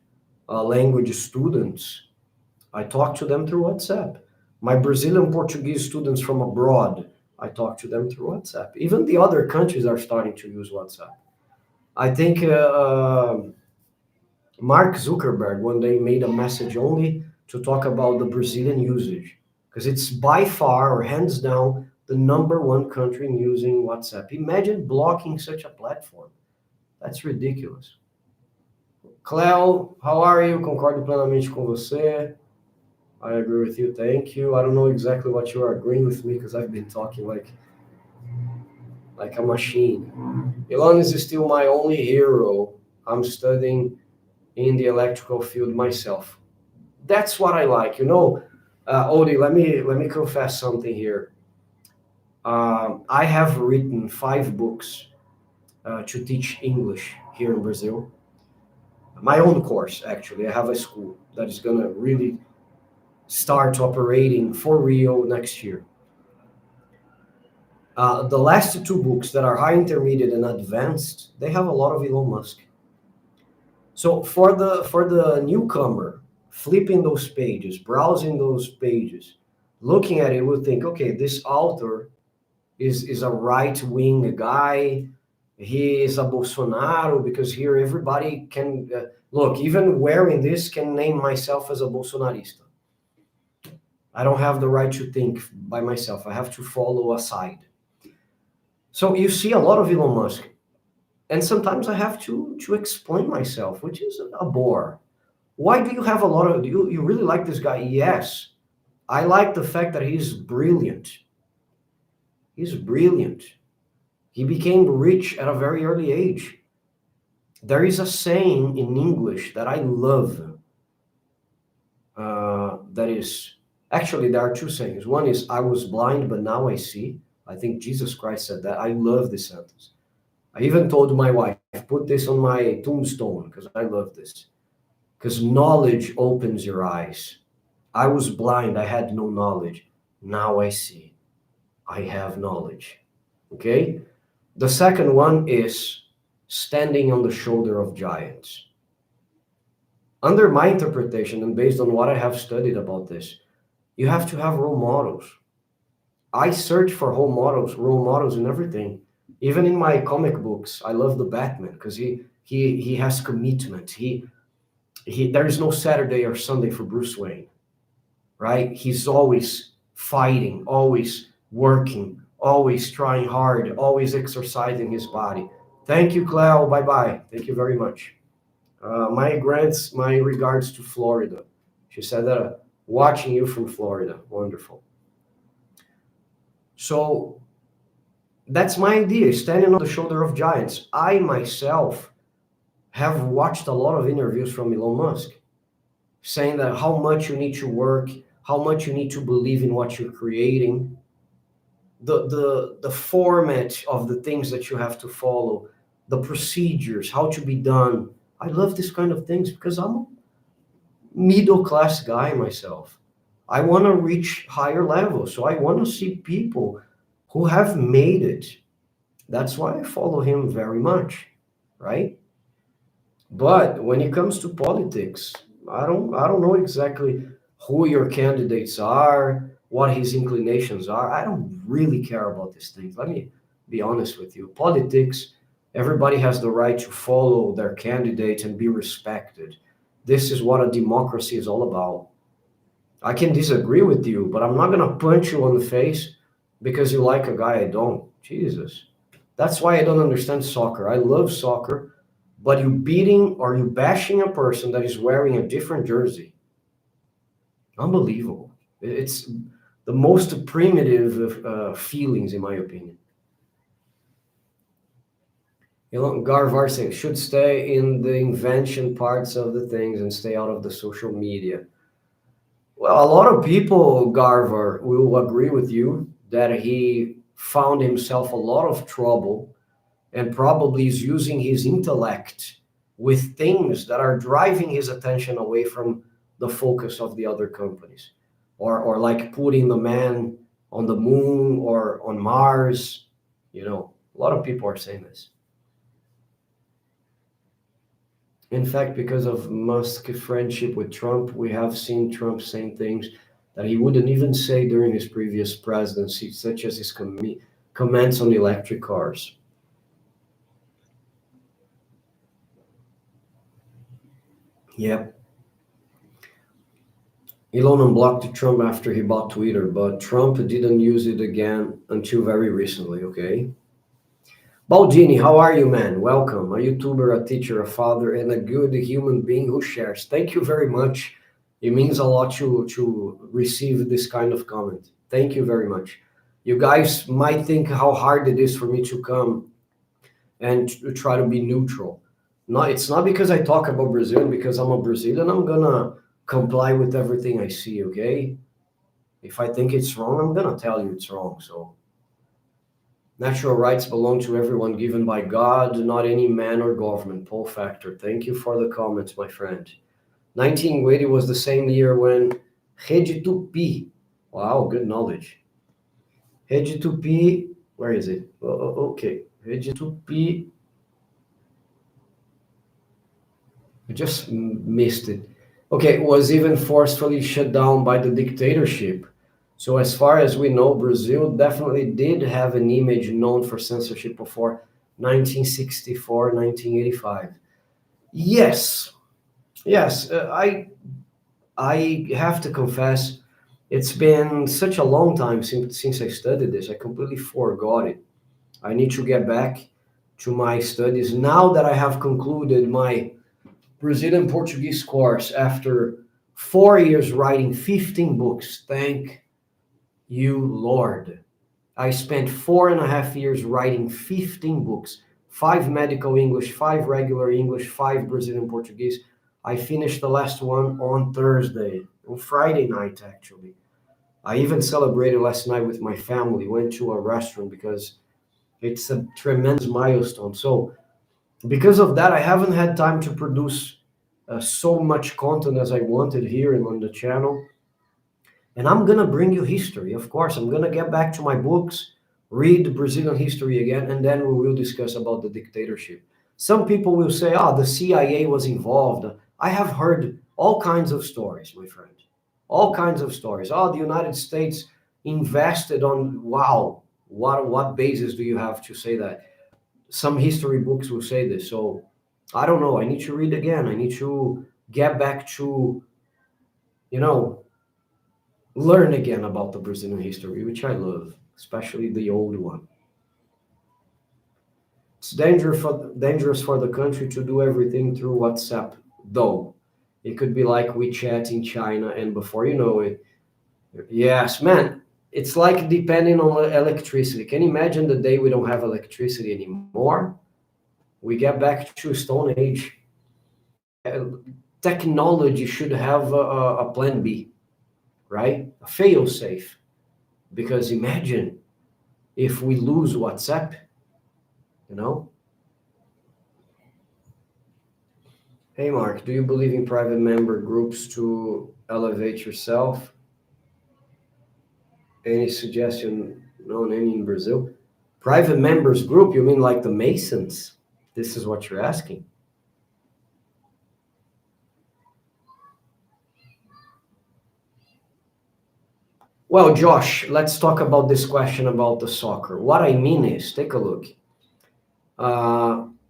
language students, I talk to them through WhatsApp. My Brazilian Portuguese students from abroad, I talk to them through WhatsApp. Even the other countries are starting to use WhatsApp. I think Mark Zuckerberg one day made a message only to talk about the Brazilian usage, because it's by far or hands down the number one country in using WhatsApp. Imagine blocking such a platform. That's ridiculous. Cleo, how are you? Concordo plenamente com você. I agree with you. Thank you. I don't know exactly what you are agreeing with me because I've been talking like a machine. Elon is still my only hero. I'm studying in the electrical field myself. That's what I like. Odie, let me confess something here. I have written 5 books to teach English here in Brazil. My own course, actually. I have a school that is going to really start operating for real next year. The last 2 books that are high, intermediate, and advanced, they have a lot of Elon Musk. So for the newcomer, flipping those pages, browsing those pages, looking at it, will think, okay, this author is a right-wing guy. He is a Bolsonaro, because here everybody can look, even wearing this can name myself as a Bolsonarista. I don't have the right to think by myself. I have to follow a side. So you see a lot of Elon Musk. And sometimes I have to explain myself, which is a bore. Why do you have a lot of, you really like this guy? Yes. I like the fact that he's brilliant. He's brilliant. He became rich at a very early age. There is a saying in English that I love. That is, actually, there are 2 sayings. One is, I was blind, but now I see. I think Jesus Christ said that. I love this sentence. I even told my wife, put this on my tombstone, because I love this. Because knowledge opens your eyes. I was blind. I had no knowledge. Now I see. I have knowledge. Okay? The second one is standing on the shoulder of giants. Under my interpretation, and based on what I have studied about this, you have to have role models. I search for role models in everything. Even in my comic books, I love the Batman because he has commitment. There is no Saturday or Sunday for Bruce Wayne, right? He's always fighting, always working, always trying hard, always exercising his body. Thank you, Cleo. Bye-bye. Thank you very much. My regards to Florida. She said that watching you from Florida. Wonderful. So that's my idea, standing on the shoulder of giants. I myself have watched a lot of interviews from Elon Musk saying that how much you need to work, how much you need to believe in what you're creating, the format of the things that you have to follow, the procedures, how to be done. I love this kind of things because I'm a middle-class guy myself. I want to reach higher levels. So I want to see people who have made it. That's why I follow him very much, right? But when it comes to politics, I don't know exactly who your candidates are, what his inclinations are. I don't really care about these things. Let me be honest with you. Politics, everybody has the right to follow their candidate and be respected. This is what a democracy is all about. I can disagree with you, but I'm not going to punch you on the face because you like a guy I don't. Jesus. That's why I don't understand soccer. I love soccer, but you beating or you bashing a person that is wearing a different jersey. Unbelievable. It's the most primitive of feelings, in my opinion. Garvar saying, should stay in the invention parts of the things and stay out of the social media. Well, a lot of people, Garver, will agree with you that he found himself a lot of trouble and probably is using his intellect with things that are driving his attention away from the focus of the other companies. Or like putting the man on the moon or on Mars. A lot of people are saying this. In fact, because of Musk's friendship with Trump, we have seen Trump saying things that he wouldn't even say during his previous presidency, such as his comments on electric cars. Yep. Elon unblocked Trump after he bought Twitter, but Trump didn't use it again until very recently, okay? Baldini, how are you, man? Welcome. A YouTuber, a teacher, a father, and a good human being who shares. Thank you very much. It means a lot to receive this kind of comment. Thank you very much. You guys might think how hard it is for me to come and to try to be neutral. No, it's not because I talk about Brazil, because I'm a Brazilian, I'm gonna comply with everything I see, okay? If I think it's wrong, I'm gonna tell you it's wrong. So natural rights belong to everyone given by God, not any man or government. Paul Factor. Thank you for the comments, my friend. 1980 was the same year when Rede Tupi. Wow, good knowledge. Rede Tupi, where is it? Okay, Rede Tupi. I just missed it. Okay, was even forcefully shut down by the dictatorship. So as far as we know, Brazil definitely did have an image known for censorship before 1964, 1985. Yes, yes, I have to confess, it's been such a long time since I studied this. I completely forgot it. I need to get back to my studies now that I have concluded my Brazilian Portuguese course after 4 years writing 15 books. Thank you, Lord. I spent 4.5 years writing 15 books, five medical English, five regular English, five Brazilian Portuguese. I finished the last one on Thursday, on Friday night, actually. I even celebrated last night with my family, went to a restaurant because it's a tremendous milestone. So, because of that, I haven't had time to produce so much content as I wanted here and on the channel. And I'm going to bring you history, of course. I'm going to get back to my books, read Brazilian history again, and then we will discuss about the dictatorship. Some people will say, oh, the CIA was involved. I have heard all kinds of stories, my friend. All kinds of stories. Oh, the United States invested on, wow, what basis do you have to say that? Some history books will say this. So I don't know. I need to read again. I need to get back to, you know, learn again about the Brazilian history, which I love, especially the old one. It's dangerous for the country to do everything through WhatsApp, though. It could be like WeChat in China, and before you know it, yes, man, it's like depending on electricity. Can you imagine the day we don't have electricity anymore? We get back to Stone Age. Technology should have a plan B, right? A fail safe. Because imagine if we lose WhatsApp, you know? Hey, Mark, do you believe in private member groups to elevate yourself? Any suggestion known any in Brazil? Private members group, you mean like the Masons? This is what you're asking. Well, Josh, let's talk about this question about the soccer. What I mean is, take a look.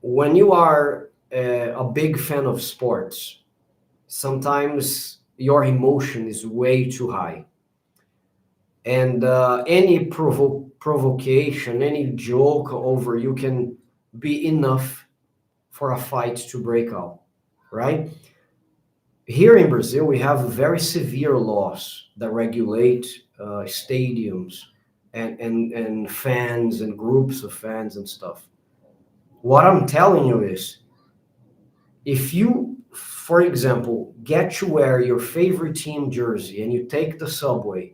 When you are a big fan of sports, sometimes your emotion is way too high. And any provocation, any joke over you can be enough for a fight to break out, right? Here in Brazil, we have very severe laws that regulate stadiums and fans and groups of fans and stuff. What I'm telling you is, if you, for example, get to wear your favorite team jersey and you take the subway,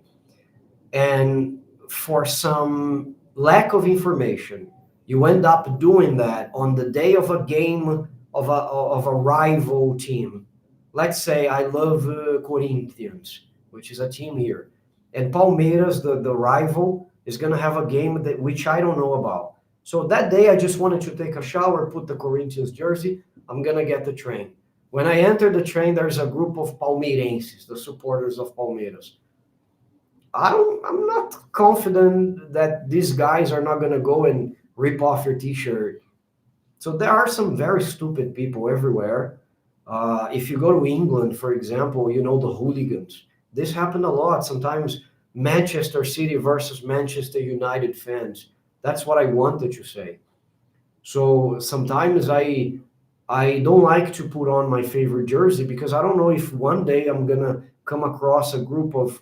and for some lack of information, you end up doing that on the day of a game of a rival team. Let's say I love Corinthians, which is a team here, and Palmeiras, the rival, is going to have a game that which I don't know about. So that day, I just wanted to take a shower, put the Corinthians jersey. I'm going to get the train. When I enter the train, there's a group of Palmeirenses, the supporters of Palmeiras. I'm not confident that these guys are not going to go and rip off your T-shirt. So there are some very stupid people everywhere. If you go to England, for example, you know the hooligans. This happened a lot. Sometimes Manchester City versus Manchester United fans. That's what I wanted to say. So sometimes I don't like to put on my favorite jersey because I don't know if one day I'm gonna come across a group of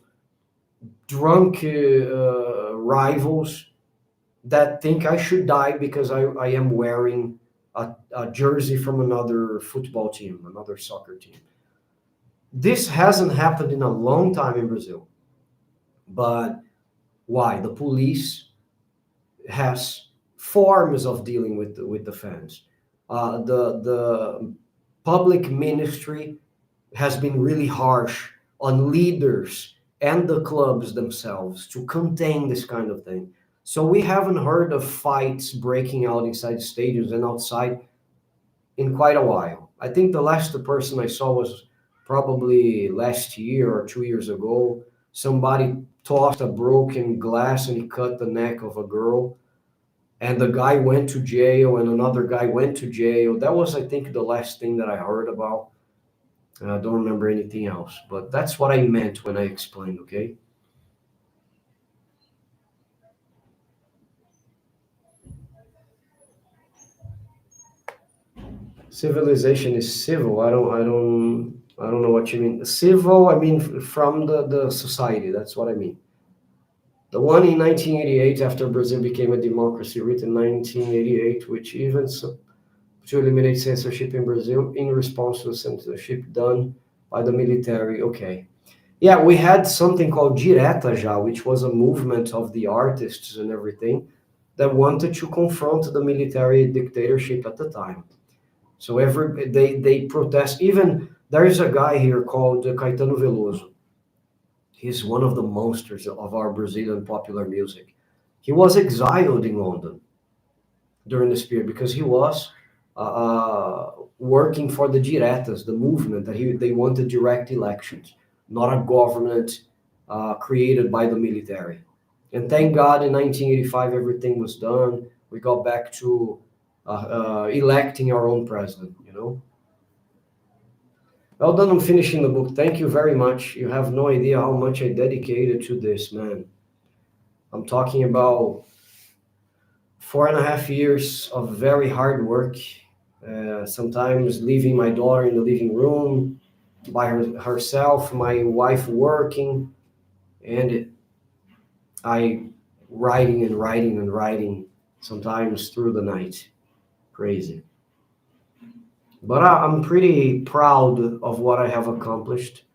drunk rivals that think I should die because I am wearing a jersey from another football team, another soccer team. This hasn't happened in a long time in Brazil. But why? The police has forms of dealing with the fans. The public ministry has been really harsh on leaders and the clubs themselves to contain this kind of thing. So we haven't heard of fights breaking out inside stadiums and outside in quite a while. I think the last person I saw was probably last year or 2 years ago. Somebody tossed a broken glass and he cut the neck of a girl, and the guy went to jail, and another guy went to jail. That was, I think, the last thing that I heard about. I don't remember anything else, but that's what I meant when I explained, okay? Civilization is civil. I don't know what you mean. Civil, I mean from the society. That's what I mean. The one in 1988, after Brazil became a democracy, written in 1988, which even to eliminate censorship in Brazil in response to the censorship done by the military. Okay. Yeah, we had something called Direta Já, which was a movement of the artists and everything that wanted to confront the military dictatorship at the time. So they protest. Even there is a guy here called Caetano Veloso. He's one of the monsters of our Brazilian popular music. He was exiled in London during this period because he was working for the Diretas, the movement that they wanted direct elections, not a government created by the military. And thank God in 1985 everything was done. We got back to electing our own president, you know. Well done on finishing the book. Thank you very much. You have no idea how much I dedicated to this, man. I'm talking about 4.5 years of very hard work. Sometimes leaving my daughter in the living room by herself, my wife working, and I writing and writing and writing, sometimes through the night. Crazy. But I'm pretty proud of what I have accomplished.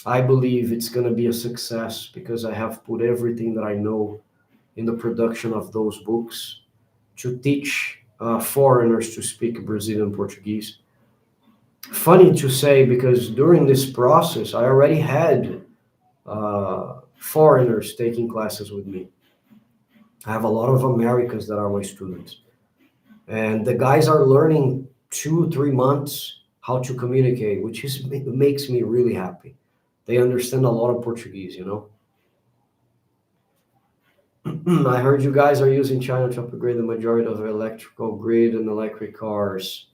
I believe it's going to be a success because I have put everything that I know in the production of those books to teach foreigners to speak Brazilian Portuguese. Funny to say, because during this process, I already had foreigners taking classes with me. I have a lot of Americans that are my students. And the guys are learning 2, 3 months how to communicate, which makes me really happy. They understand a lot of Portuguese, you know. I heard you guys are using China to upgrade the majority of the electrical grid and electric cars.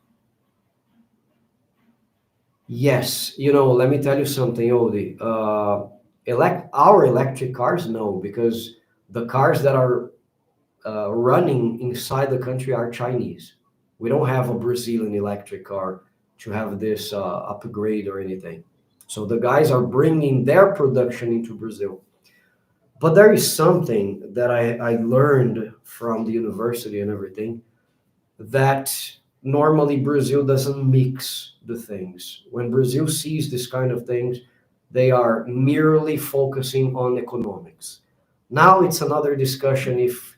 Yes, you know, let me tell you something, Odie. Our electric cars, no, because the cars that are running inside the country are Chinese. We don't have a Brazilian electric car to have this upgrade or anything. So the guys are bringing their production into Brazil. But there is something that I learned from the university and everything that normally Brazil doesn't mix the things. When Brazil sees this kind of things, they are merely focusing on economics. Now it's another discussion if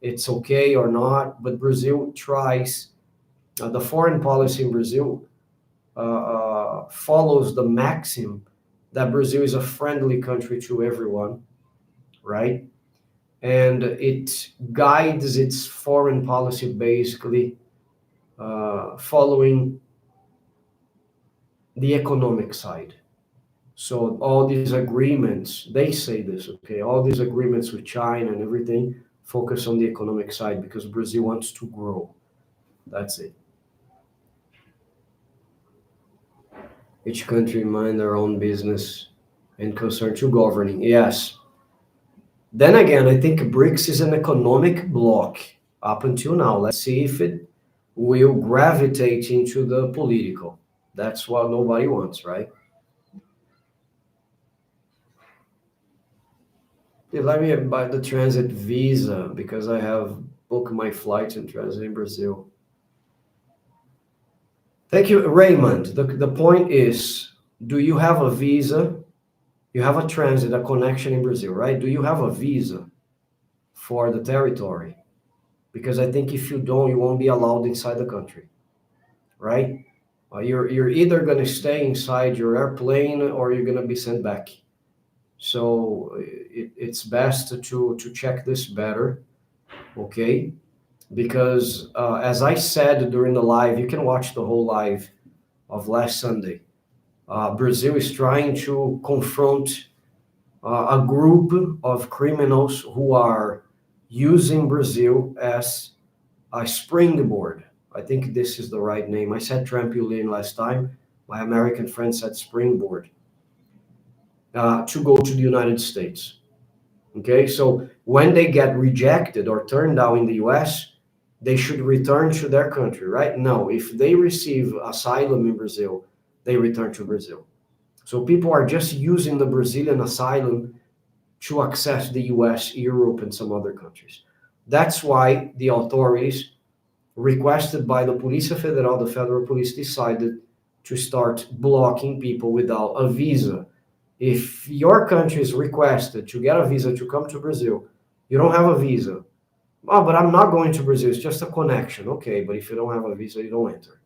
it's okay or not, but Brazil tries, the foreign policy in Brazil follows the maxim that Brazil is a friendly country to everyone, right? And it guides its foreign policy basically following the economic side. So all these agreements, they say this, okay, all these agreements with China and everything focus on the economic side because Brazil wants to grow. That's it. Each country mind their own business. and concerned to governing. Yes. Then again, I think BRICS is an economic bloc up until now. Let's see if it will gravitate into the political. That's what nobody wants, right? They let me buy the transit visa because I have booked my flight and transit in Brazil. Thank you, Raymond. The point is, do you have a visa? You have a transit, a connection in Brazil, right? Do you have a visa for the territory? Because I think if you don't, you won't be allowed inside the country, right? You're either going to stay inside your airplane or you're going to be sent back. So it's best to check this better, okay? Because as I said during the live, you can watch the whole live of last Sunday. Brazil is trying to confront a group of criminals who are using Brazil as a springboard. I think this is the right name. I said trampoline last time. My American friend said springboard to go to the United States. Okay, so when they get rejected or turned down in the US, they should return to their country, right? No, if they receive asylum in Brazil, they return to Brazil. So people are just using the Brazilian asylum to access the US, Europe, and some other countries. That's why the authorities, requested by the Polícia Federal, the federal police, decided to start blocking people without a visa. If your country is requested to get a visa to come to Brazil, you don't have a visa. Oh, but I'm not going to Brazil. It's just a connection. Okay, but if you don't have a visa, you don't enter.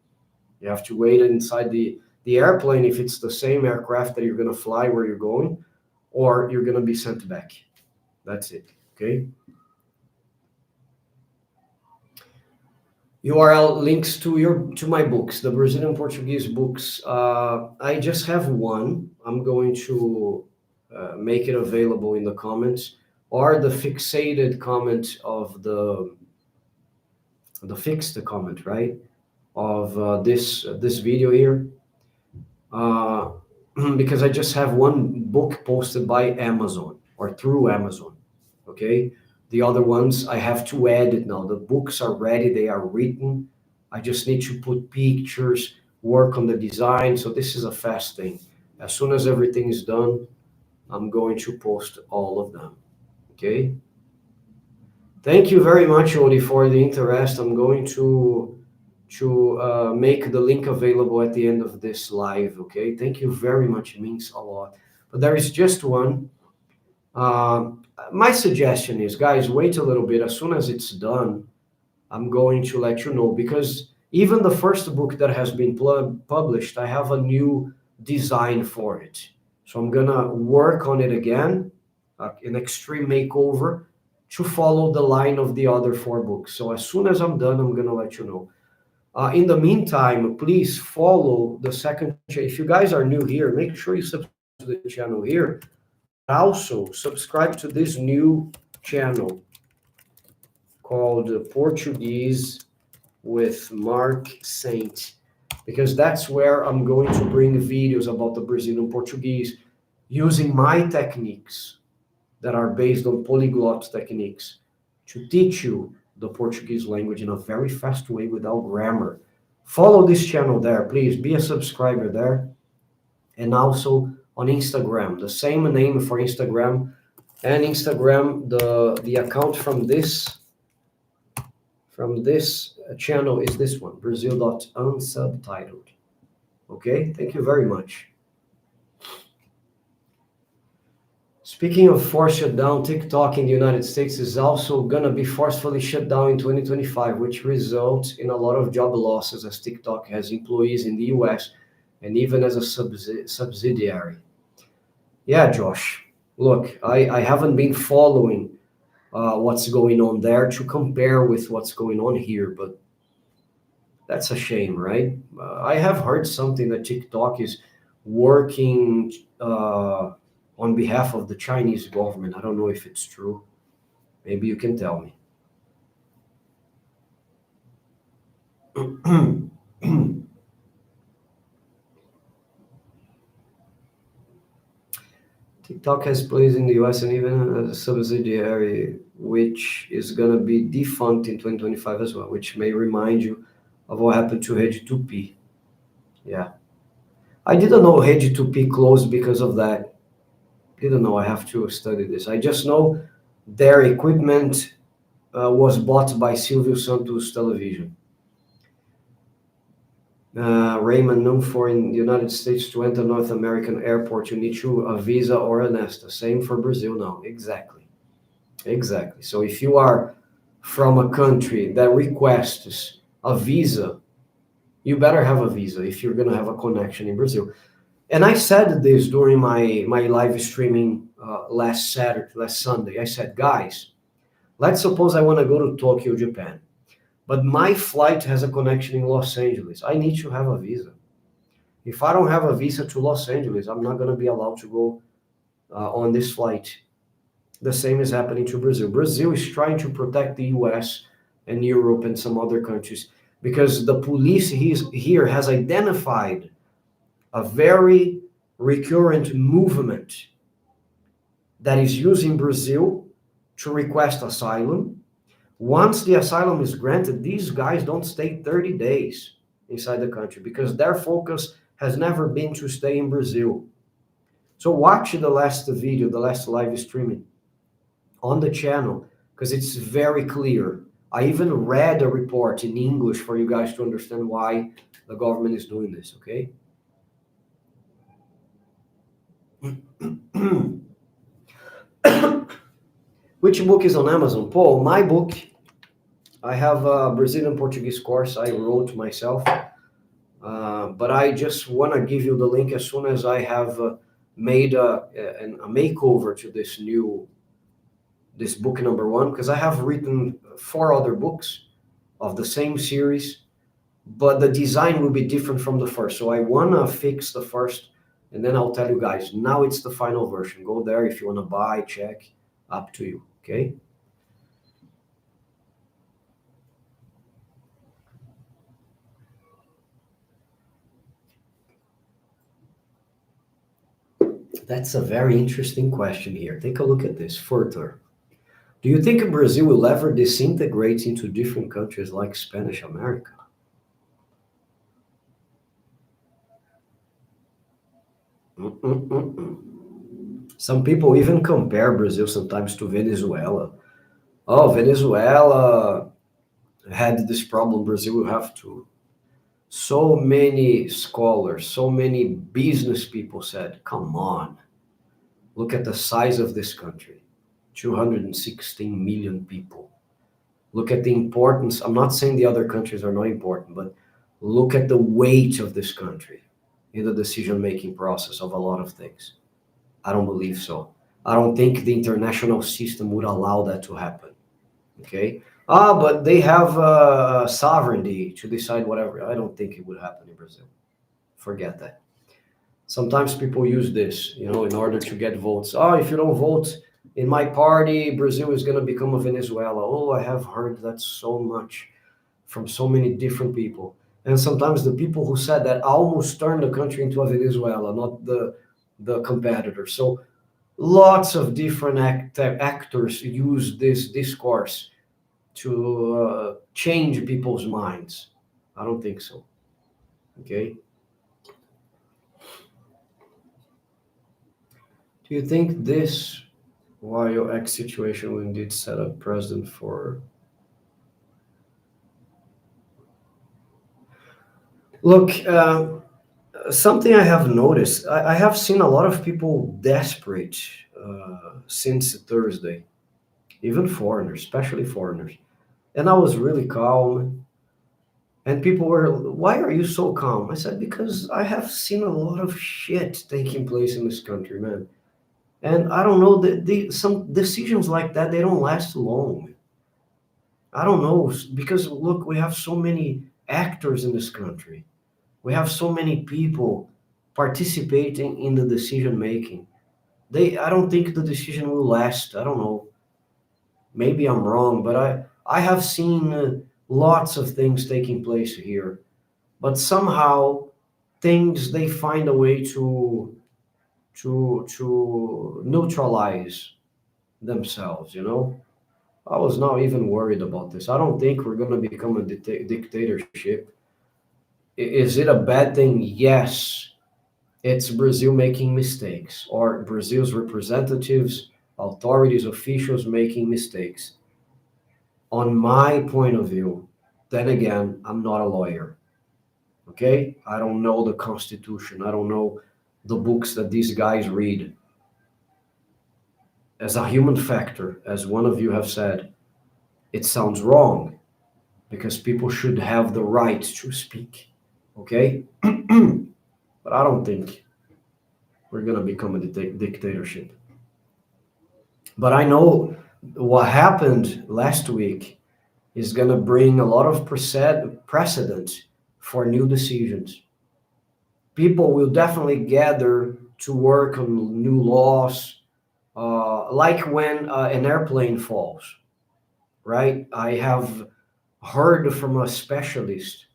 You have to wait inside the airplane if it's the same aircraft that you're going to fly where you're going, or you're going to be sent back. That's it. Okay. URL links to my books, the Brazilian Portuguese books. I just have one. I'm going to make it available in the comments, or the fixated comment of the fixed comment, right? Of this video here, uh, because I just have one book posted by Amazon or through Amazon. Okay, the other ones I have to edit now. The books are ready; they are written. I just need to put pictures, work on the design. So this is a fast thing. As soon as everything is done, I'm going to post all of them. Okay. Thank you very much, Odi, for the interest. I'm going to make the link available at the end of this live. Okay, thank you very much. It means a lot. But there is just one. Uh, my suggestion is, guys, wait a little bit. As soon as it's done, I'm going to let you know because even the first book that has been published, I have a new design for it. So I'm gonna work on it again, an extreme makeover to follow the line of the other four books. So as soon as I'm done, I'm gonna let you know. In the meantime, please follow the second channel. If you guys are new here, make sure you subscribe to the channel here. Also, subscribe to this new channel called Portuguese with Mark Saint, because that's where I'm going to bring videos about the Brazilian Portuguese using my techniques that are based on polyglot techniques to teach you the Portuguese language in a very fast way without grammar. Follow this channel there, please. Be a subscriber there. And also on Instagram, the same name for Instagram. And Instagram, the account from this channel is this one, Brazil.unsubtitled. Okay, thank you very much. Speaking of force shutdown, TikTok in the United States is also going to be forcefully shut down in 2025, which results in a lot of job losses as TikTok has employees in the US and even as a subsidiary. Yeah, Josh, look, I haven't been following what's going on there to compare with what's going on here, but that's a shame, right? I have heard something that TikTok is working on behalf of the Chinese government. I don't know if it's true. Maybe you can tell me. TikTok has plays in the US and even a subsidiary, which is going to be defunct in 2025 as well, which may remind you of what happened to Rede 2P. Yeah. I didn't know Rede 2P closed because of that. Didn't know. I have to study this. I just know their equipment was bought by Silvio Santos Television. Raymond, known for in the United States to enter North American airport, you need a visa or an ESTA. Same for Brazil now. Exactly. Exactly. So if you are from a country that requests a visa, you better have a visa if you're going to have a connection in Brazil. And I said this during my live streaming last Sunday. I said, guys, let's suppose I want to go to Tokyo, Japan, but my flight has a connection in Los Angeles. I need to have a visa. If I don't have a visa to Los Angeles, I'm not going to be allowed to go on this flight. The same is happening to Brazil. Brazil is trying to protect the US and Europe and some other countries because the police here has identified a very recurrent movement that is using Brazil to request asylum. Once the asylum is granted, these guys don't stay 30 days inside the country because their focus has never been to stay in Brazil. So watch the last video, the last live streaming on the channel, because it's very clear. I even read a report in English for you guys to understand why the government is doing this, okay? Which book is on Amazon? Paul, my book, I have a Brazilian Portuguese course I wrote myself, but I just want to give you the link as soon as I have made a makeover to this book number 1, because I have written 4 other books of the same series, but the design will be different from the first. So I want to fix the first, and then I'll tell you guys, now it's the final version. Go there if you want to buy, check, up to you, okay? That's a very interesting question here. Take a look at this further. Do you think Brazil will ever disintegrate into different countries like Spanish America? Some people even compare Brazil sometimes to Venezuela. Oh, Venezuela had this problem, Brazil will have to. So many scholars, so many business people said, come on, look at the size of this country, 216 million people. Look at the importance. I'm not saying the other countries are not important, but look at the weight of this country in the decision-making process of a lot of things. I don't believe so. I don't think the international system would allow that to happen, okay? But they have sovereignty to decide whatever. I don't think it would happen in Brazil. Forget that. Sometimes people use this, in order to get votes. If you don't vote in my party, Brazil is going to become a Venezuela. Oh, I have heard that so much from so many different people. And sometimes the people who said that almost turned the country into a Venezuela, not the competitor. So lots of different actors use this discourse to change people's minds. I don't think so. Okay. Do you think this YOX situation will indeed set up precedent for? Look, something I have noticed, I have seen a lot of people desperate since Thursday, even foreigners, especially foreigners. And I was really calm. And people were, why are you so calm? I said, because I have seen a lot of shit taking place in this country, man. And I don't know, some decisions like that, they don't last long. I don't know, because look, we have so many actors in this country. We have so many people participating in the decision making. I don't think the decision will last. I don't know. Maybe I'm wrong, but I have seen lots of things taking place here. But somehow things, they find a way to neutralize themselves, you know? I was not even worried about this. I don't think we're going to become a dictatorship. Is it a bad thing? Yes. It's Brazil making mistakes, or Brazil's representatives, authorities, officials making mistakes. On my point of view, then again, I'm not a lawyer. Okay? I don't know the Constitution. I don't know the books that these guys read. As a human factor, as one of you have said, it sounds wrong because people should have the right to speak. Okay? But I don't think we're going to become a dictatorship. But I know what happened last week is going to bring a lot of precedent for new decisions. People will definitely gather to work on new laws, like when an airplane falls, right? I have heard from a specialist,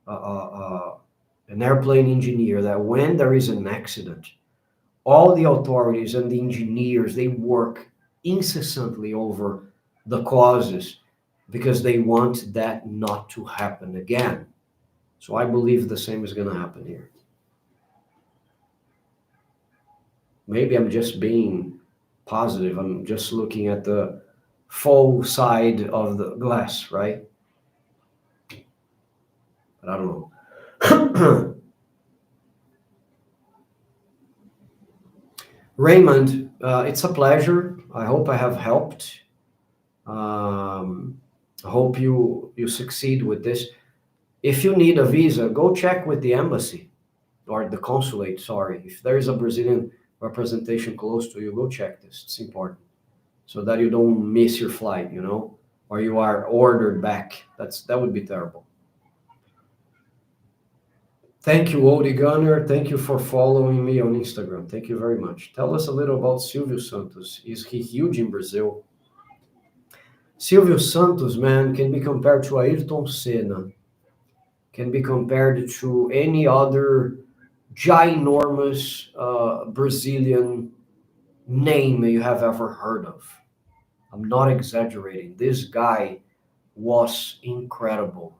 an airplane engineer, that when there is an accident, all the authorities and the engineers, they work incessantly over the causes because they want that not to happen again. So I believe the same is going to happen here. Maybe I'm just being positive. I'm just looking at the full side of the glass, right? But I don't know. Raymond, it's a pleasure. I hope I have helped. I hope you succeed with this. If you need a visa, go check with the embassy or the consulate. Sorry, if there is a Brazilian representation close to you, go check this. It's important so that you don't miss your flight, you know, or you are ordered back. That would be terrible. Thank you, Odie Gunner. Thank you for following me on Instagram. Thank you very much. Tell us a little about Silvio Santos. Is he huge in Brazil? Silvio Santos, man, can be compared to Ayrton Senna, can be compared to any other ginormous Brazilian name you have ever heard of. I'm not exaggerating. This guy was incredible.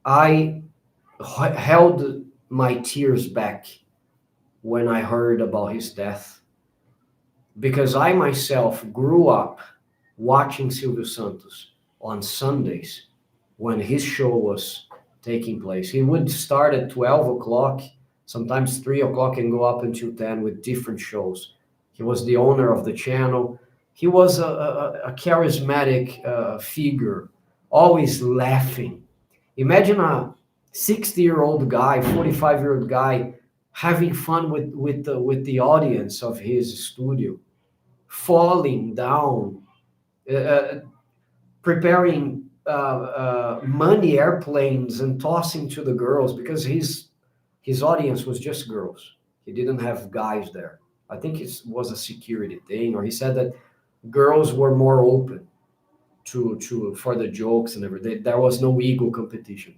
I held my tears back when I heard about his death because I myself grew up watching Silvio Santos on Sundays when his show was taking place. He would start at 12 o'clock, sometimes 3 o'clock, and go up until 10 with different shows. He was the owner of the channel. He was a charismatic figure, always laughing. Imagine a 60-year-old guy, 45-year-old guy having fun with the audience of his studio, falling down, preparing money airplanes and tossing to the girls because his audience was just girls. He didn't have guys there. I think it was a security thing, or he said that girls were more open to for the jokes and everything. There was no ego competition.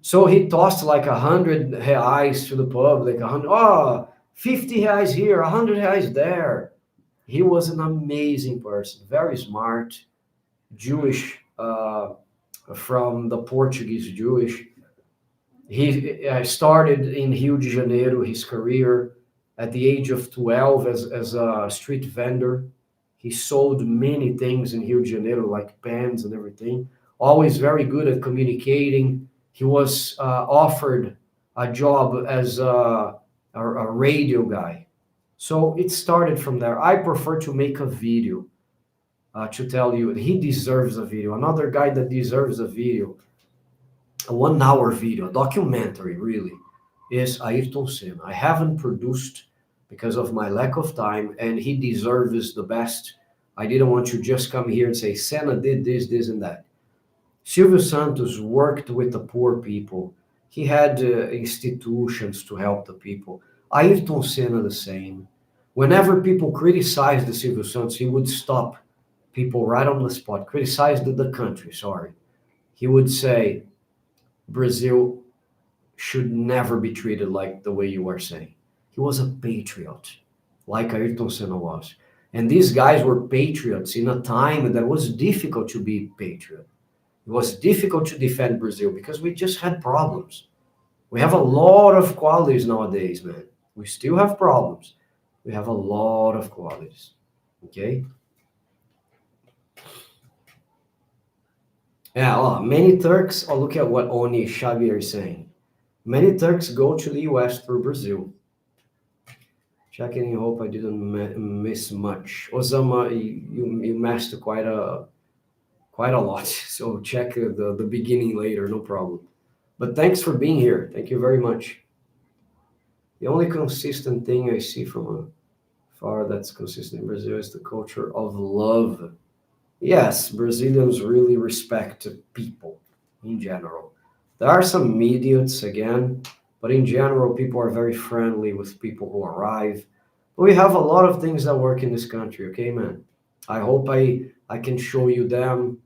So he tossed like 100 reais to the public, 50 reais here, 100 reais there. He was an amazing person, very smart, Jewish, from the Portuguese Jewish. He started in Rio de Janeiro, his career at the age of 12 as a street vendor. He sold many things in Rio de Janeiro, like pens and everything. Always very good at communicating. He was offered a job as a radio guy. So it started from there. I prefer to make a video to tell you he deserves a video. Another guy that deserves a video, a 1 hour video, a documentary really, is Ayrton Senna. I haven't produced because of my lack of time, and he deserves the best. I didn't want to just come here and say Senna did this, this, and that. Silvio Santos worked with the poor people. He had institutions to help the people. Ayrton Senna the same. Whenever people criticized the Silvio Santos, he would stop people right on the spot, criticized the country, sorry. He would say, Brazil should never be treated like the way you are saying. He was a patriot. like Ayrton Senna was. And these guys were patriots in a time that was difficult to be patriot. It was difficult to defend Brazil because we just had problems. We have a lot of qualities nowadays, man. We still have problems. We have a lot of qualities. Okay? Yeah, many Turks, look at what Oni Xavier is saying. Many Turks go to the US through Brazil. Checking in hope I didn't miss much. Osama, you missed quite a lot. So check the beginning later, no problem. But thanks for being here. Thank you very much. The only consistent thing I see from afar that's consistent in Brazil is the culture of love. Yes, Brazilians really respect people in general. There are some idiots again, but in general, people are very friendly with people who arrive. We have a lot of things that work in this country, okay, man? I hope I can show you them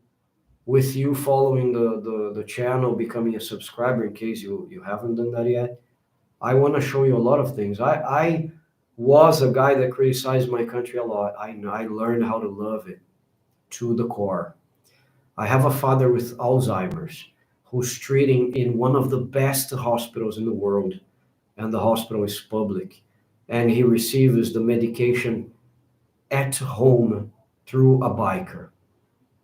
with you following the channel, becoming a subscriber in case you haven't done that yet. I want to show you a lot of things. I was a guy that criticized my country a lot. I learned how to love it to the core. I have a father with Alzheimer's who's treating in one of the best hospitals in the world, and the hospital is public. And he receives the medication at home through a biker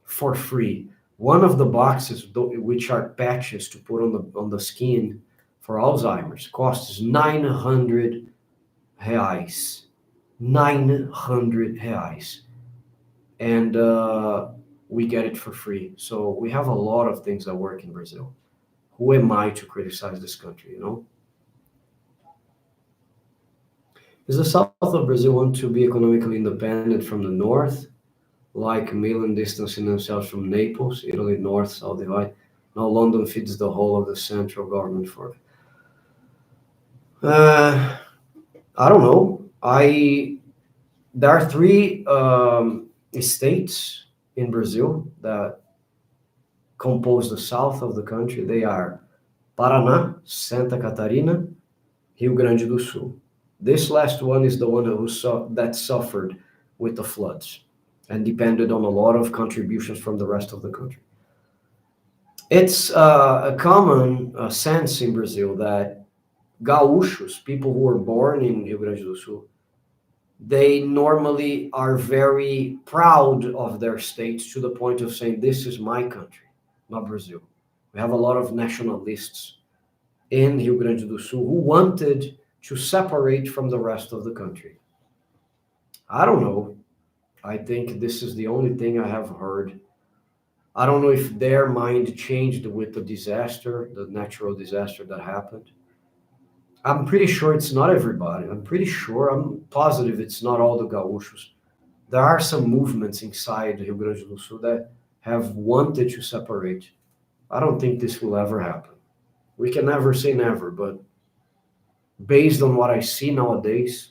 for free. One of the boxes, which are patches to put on the skin for Alzheimer's, costs 900 reais. 900 reais. And we get it for free. So we have a lot of things that work in Brazil. Who am I to criticize this country, you know? Does the south of Brazil want to be economically independent from the north, like Milan distancing themselves from Naples, Italy, north-south divide? Now London feeds the whole of the central government for. Uh, I don't know. There are three states in Brazil that compose the south of the country. They are Paraná, Santa Catarina, Rio Grande do Sul. This last one is the one that suffered with the floods and depended on a lot of contributions from the rest of the country. It's a common sense in Brazil that gaúchos, people who were born in Rio Grande do Sul, they normally are very proud of their states to the point of saying, this is my country, not Brazil. We have a lot of nationalists in Rio Grande do Sul who wanted to separate from the rest of the country. I don't know. I think this is the only thing I have heard. I don't know if their mind changed with the disaster, the natural disaster that happened. I'm pretty sure it's not everybody. I'm positive it's not all the gaúchos. There are some movements inside Rio Grande do Sul that have wanted to separate. I don't think this will ever happen. We can never say never, but based on what I see nowadays,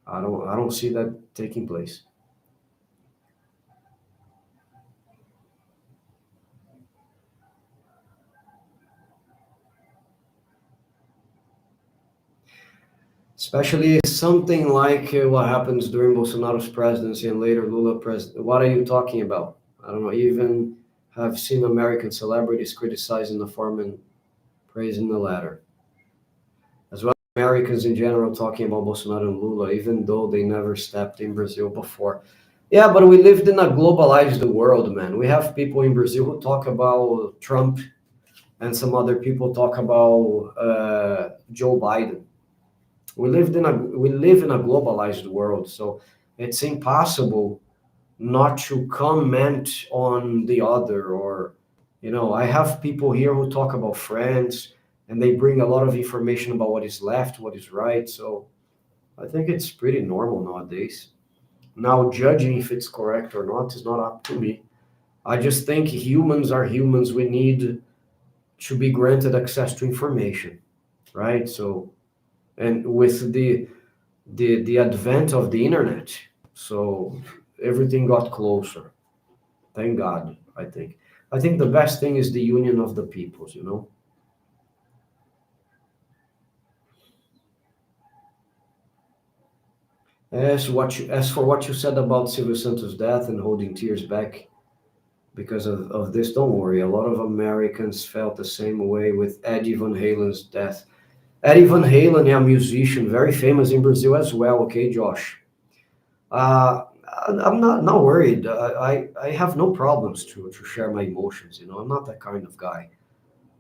I don't see that taking place. Especially something like what happens during Bolsonaro's presidency and later Lula president. What are you talking about? I don't know. Even have seen American celebrities criticizing the former and praising the latter. As well as Americans in general talking about Bolsonaro and Lula, even though they never stepped in Brazil before. Yeah, but we lived in a globalized world, man. We have people in Brazil who talk about Trump, and some other people talk about Joe Biden. We live in a globalized world, so it's impossible not to comment on the other. Or I have people here who talk about France, and they bring a lot of information about what is left, what is right. So I think it's pretty normal nowadays. Now, judging if it's correct or not is not up to me. I just think humans are humans. We need to be granted access to information, right? So, and with the advent of the internet, so everything got closer. Thank God, I think. I think the best thing is the union of the peoples, you know? As for what you said about Silvio Santos' death and holding tears back because of this, don't worry. A lot of Americans felt the same way with Eddie Van Halen's death. Eddie Van Halen, a musician, very famous in Brazil as well. Okay, Josh. Uh, I'm not worried. I have no problems to share my emotions. You know, I'm not that kind of guy.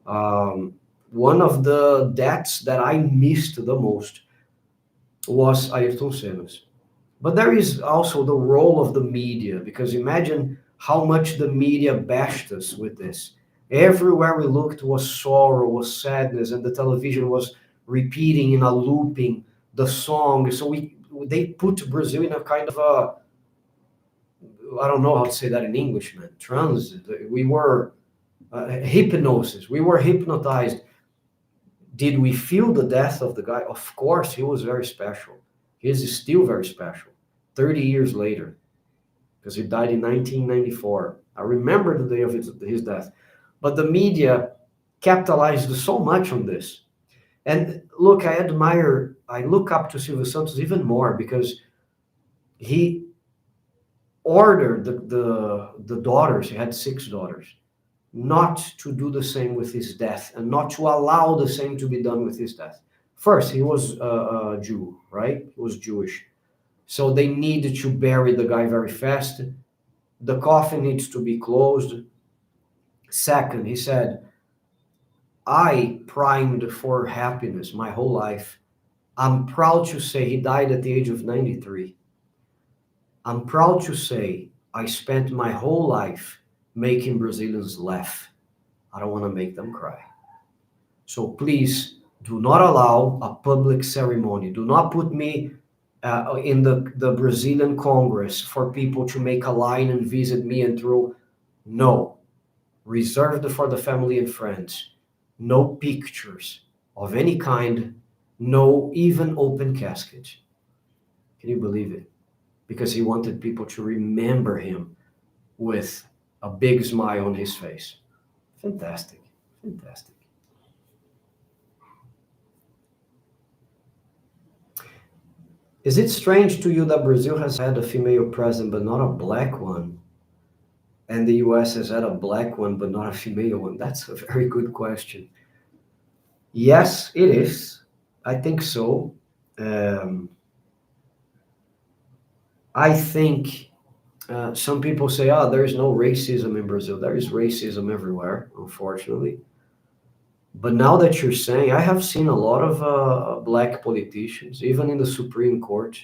Um, One of the deaths that I missed the most was Ayrton Senna's. But there is also the role of the media, because imagine how much the media bashed us with this. Everywhere we looked was sorrow, was sadness, and the television was repeating in a looping the song. So they put Brazil in a kind of a, I don't know how to say that in English, man, trance. We were hypnosis. We were hypnotized. Did we feel the death of the guy? Of course, he was very special. He is still very special. 30 years later, because he died in 1994. I remember the day of his death. But the media capitalized so much on this. And look, I look up to Silvio Santos even more because he ordered the daughters, he had 6 daughters, not to do the same with his death and not to allow the same to be done with his death. First, he was a Jew, right? He was Jewish. So they needed to bury the guy very fast. The coffin needs to be closed. Second, he said, I primed for happiness my whole life. I'm proud to say he died at the age of 93. I'm proud to say I spent my whole life making Brazilians laugh. I don't want to make them cry. So please do not allow a public ceremony. Do not put me in the Brazilian Congress for people to make a line and visit me and throw. No. Reserved for the family and friends. No pictures of any kind. No even open casket. Can you believe it? Because he wanted people to remember him with a big smile on his face. Fantastic. Fantastic. Is it strange to you that Brazil has had a female president but not a black one? And the US has had a black one but not a female one? That's a very good question. Yes, it is. I think so. I think some people say, oh, there is no racism in Brazil. There is racism everywhere, unfortunately. But now that you're saying, I have seen a lot of black politicians, even in the Supreme Court.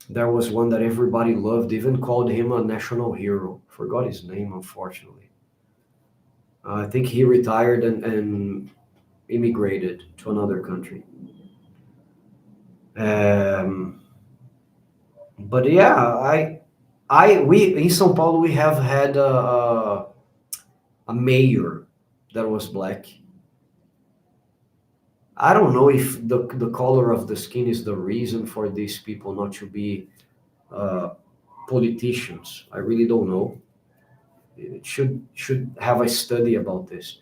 There was one that everybody loved, even called him a national hero. Forgot his name, unfortunately. I think he retired and immigrated to another country. But yeah, we in São Paulo we have had a mayor that was black. I don't know if the color of the skin is the reason for these people not to be politicians. I really don't know. It should have a study about this.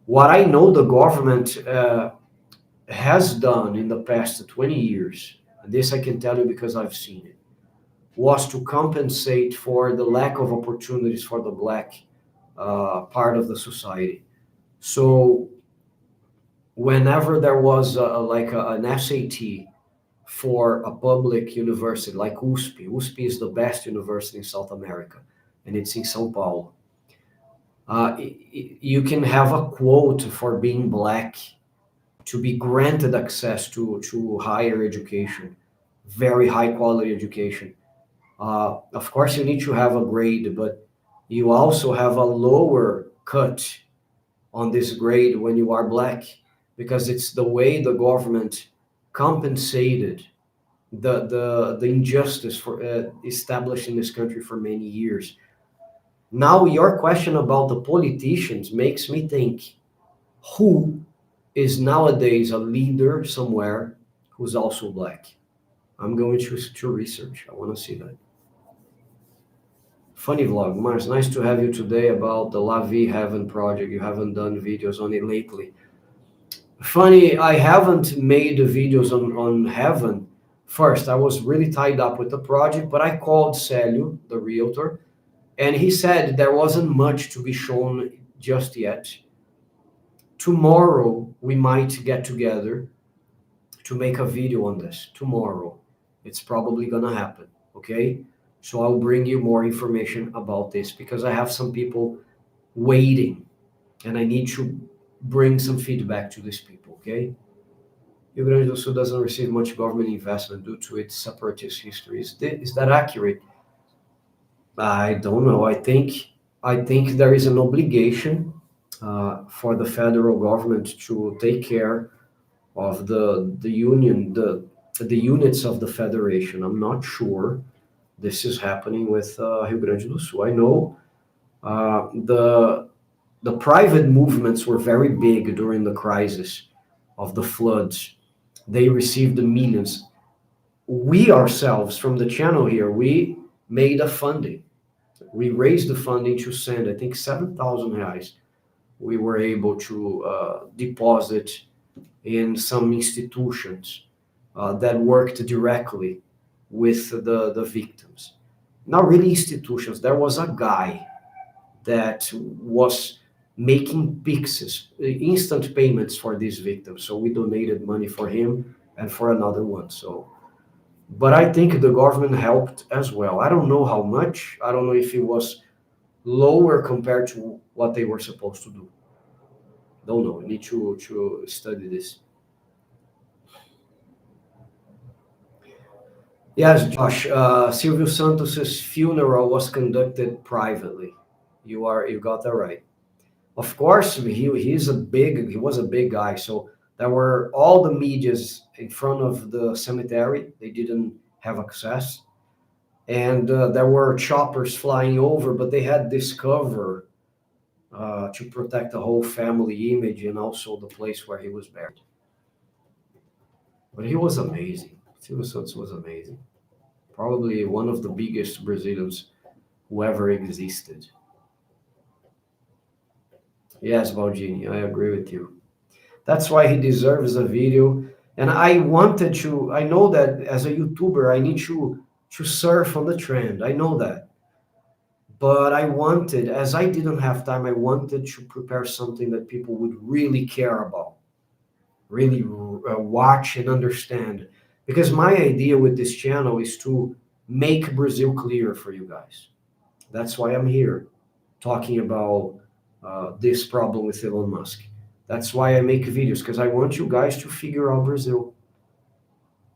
What I know the government has done in the past 20 years, and this I can tell you because I've seen it, was to compensate for the lack of opportunities for the black part of the society. So whenever there was an SAT for a public university like USP is the best university in South America, and it's in São Paulo. You can have a quote for being black to be granted access to higher education, very high quality education. Of course, you need to have a grade, but you also have a lower cut on this grade when you are black, because it's the way the government compensated the injustice for established in this country for many years. Now, your question about the politicians makes me think, who is nowadays a leader somewhere who's also black? I'm going to research. I want to see that. Funny vlog. Mars, nice to have you today about the La Vie Heaven project. You haven't done videos on it lately. Funny, I haven't made videos on heaven First, I was really tied up with the project, but I called Célio, the realtor, and he said there wasn't much to be shown just yet. Tomorrow, we might get together to make a video on this. Tomorrow. It's probably gonna happen, okay? So I'll bring you more information about this because I have some people waiting and I need to bring some feedback to these people, okay? Rio Grande do Sul doesn't receive much government investment due to its separatist history. Is that accurate? I don't know. I think there is an obligation for the federal government to take care of the union, the units of the federation. I'm not sure this is happening with Rio Grande do Sul. I know the private movements were very big during the crisis of the floods. They received the millions. We ourselves from the channel here, we made a funding. We raised the funding to send, I think, 7,000 reais. We were able to deposit in some institutions that worked directly with the victims. Not really institutions. There was a guy that was making Pixes, instant payments for these victims. So we donated money for him and for another one. So, but I think the government helped as well. I don't know how much. I don't know if it was lower compared to what they were supposed to do. Don't know. I need to study this. Yes, Josh. Silvio Santos's funeral was conducted privately. You got that right. Of course, he was a big guy. So there were all the medias in front of the cemetery. They didn't have access, and there were choppers flying over, but they had this cover to protect the whole family image and also the place where he was buried. But he was amazing. Silvio Santos was amazing. Probably one of the biggest Brazilians who ever existed. Yes, Baldini, I agree with you. That's why he deserves a video. And I know that as a YouTuber, I need to surf on the trend. I know that. But as I didn't have time, I wanted to prepare something that people would really care about, really watch and understand. Because my idea with this channel is to make Brazil clear for you guys. That's why I'm here talking about this problem with Elon Musk. That's why I make videos, because I want you guys to figure out Brazil.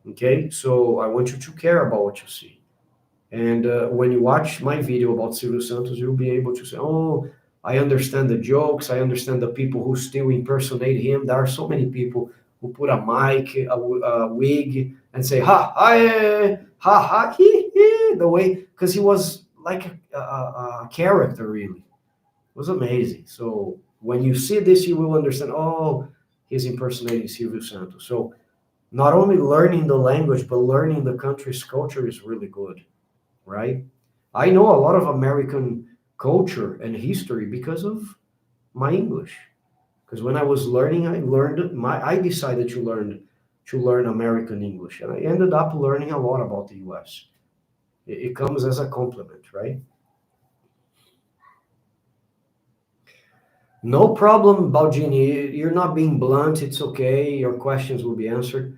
Okay? So I want you to care about what you see. And when you watch my video about Silvio Santos, you'll be able to say, oh, I understand the jokes. I understand the people who still impersonate him. There are so many people who put a mic, a wig, and say, ha, ha, ha, he, the way, because he was like a character, really. It was amazing. So when you see this, you will understand, oh, he's impersonating Silvio Santos. So not only learning the language, but learning the country's culture is really good, right? I know a lot of American culture and history because of my English. Because when I was learning, I decided to learn American English, and I ended up learning a lot about the US. It comes as a compliment, right? No problem, Baldini. You're not being blunt. It's okay. Your questions will be answered.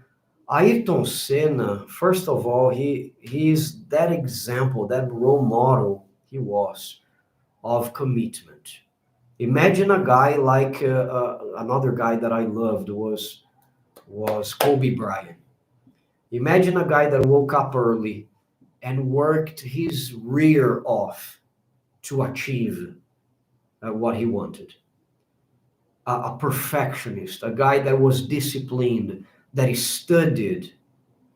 Ayrton Senna, first of all, he's that example, that role model he was of commitment. Imagine a guy like another guy that I loved was Kobe Bryant. Imagine a guy that woke up early and worked his rear off to achieve what he wanted. A perfectionist, a guy that was disciplined, that he studied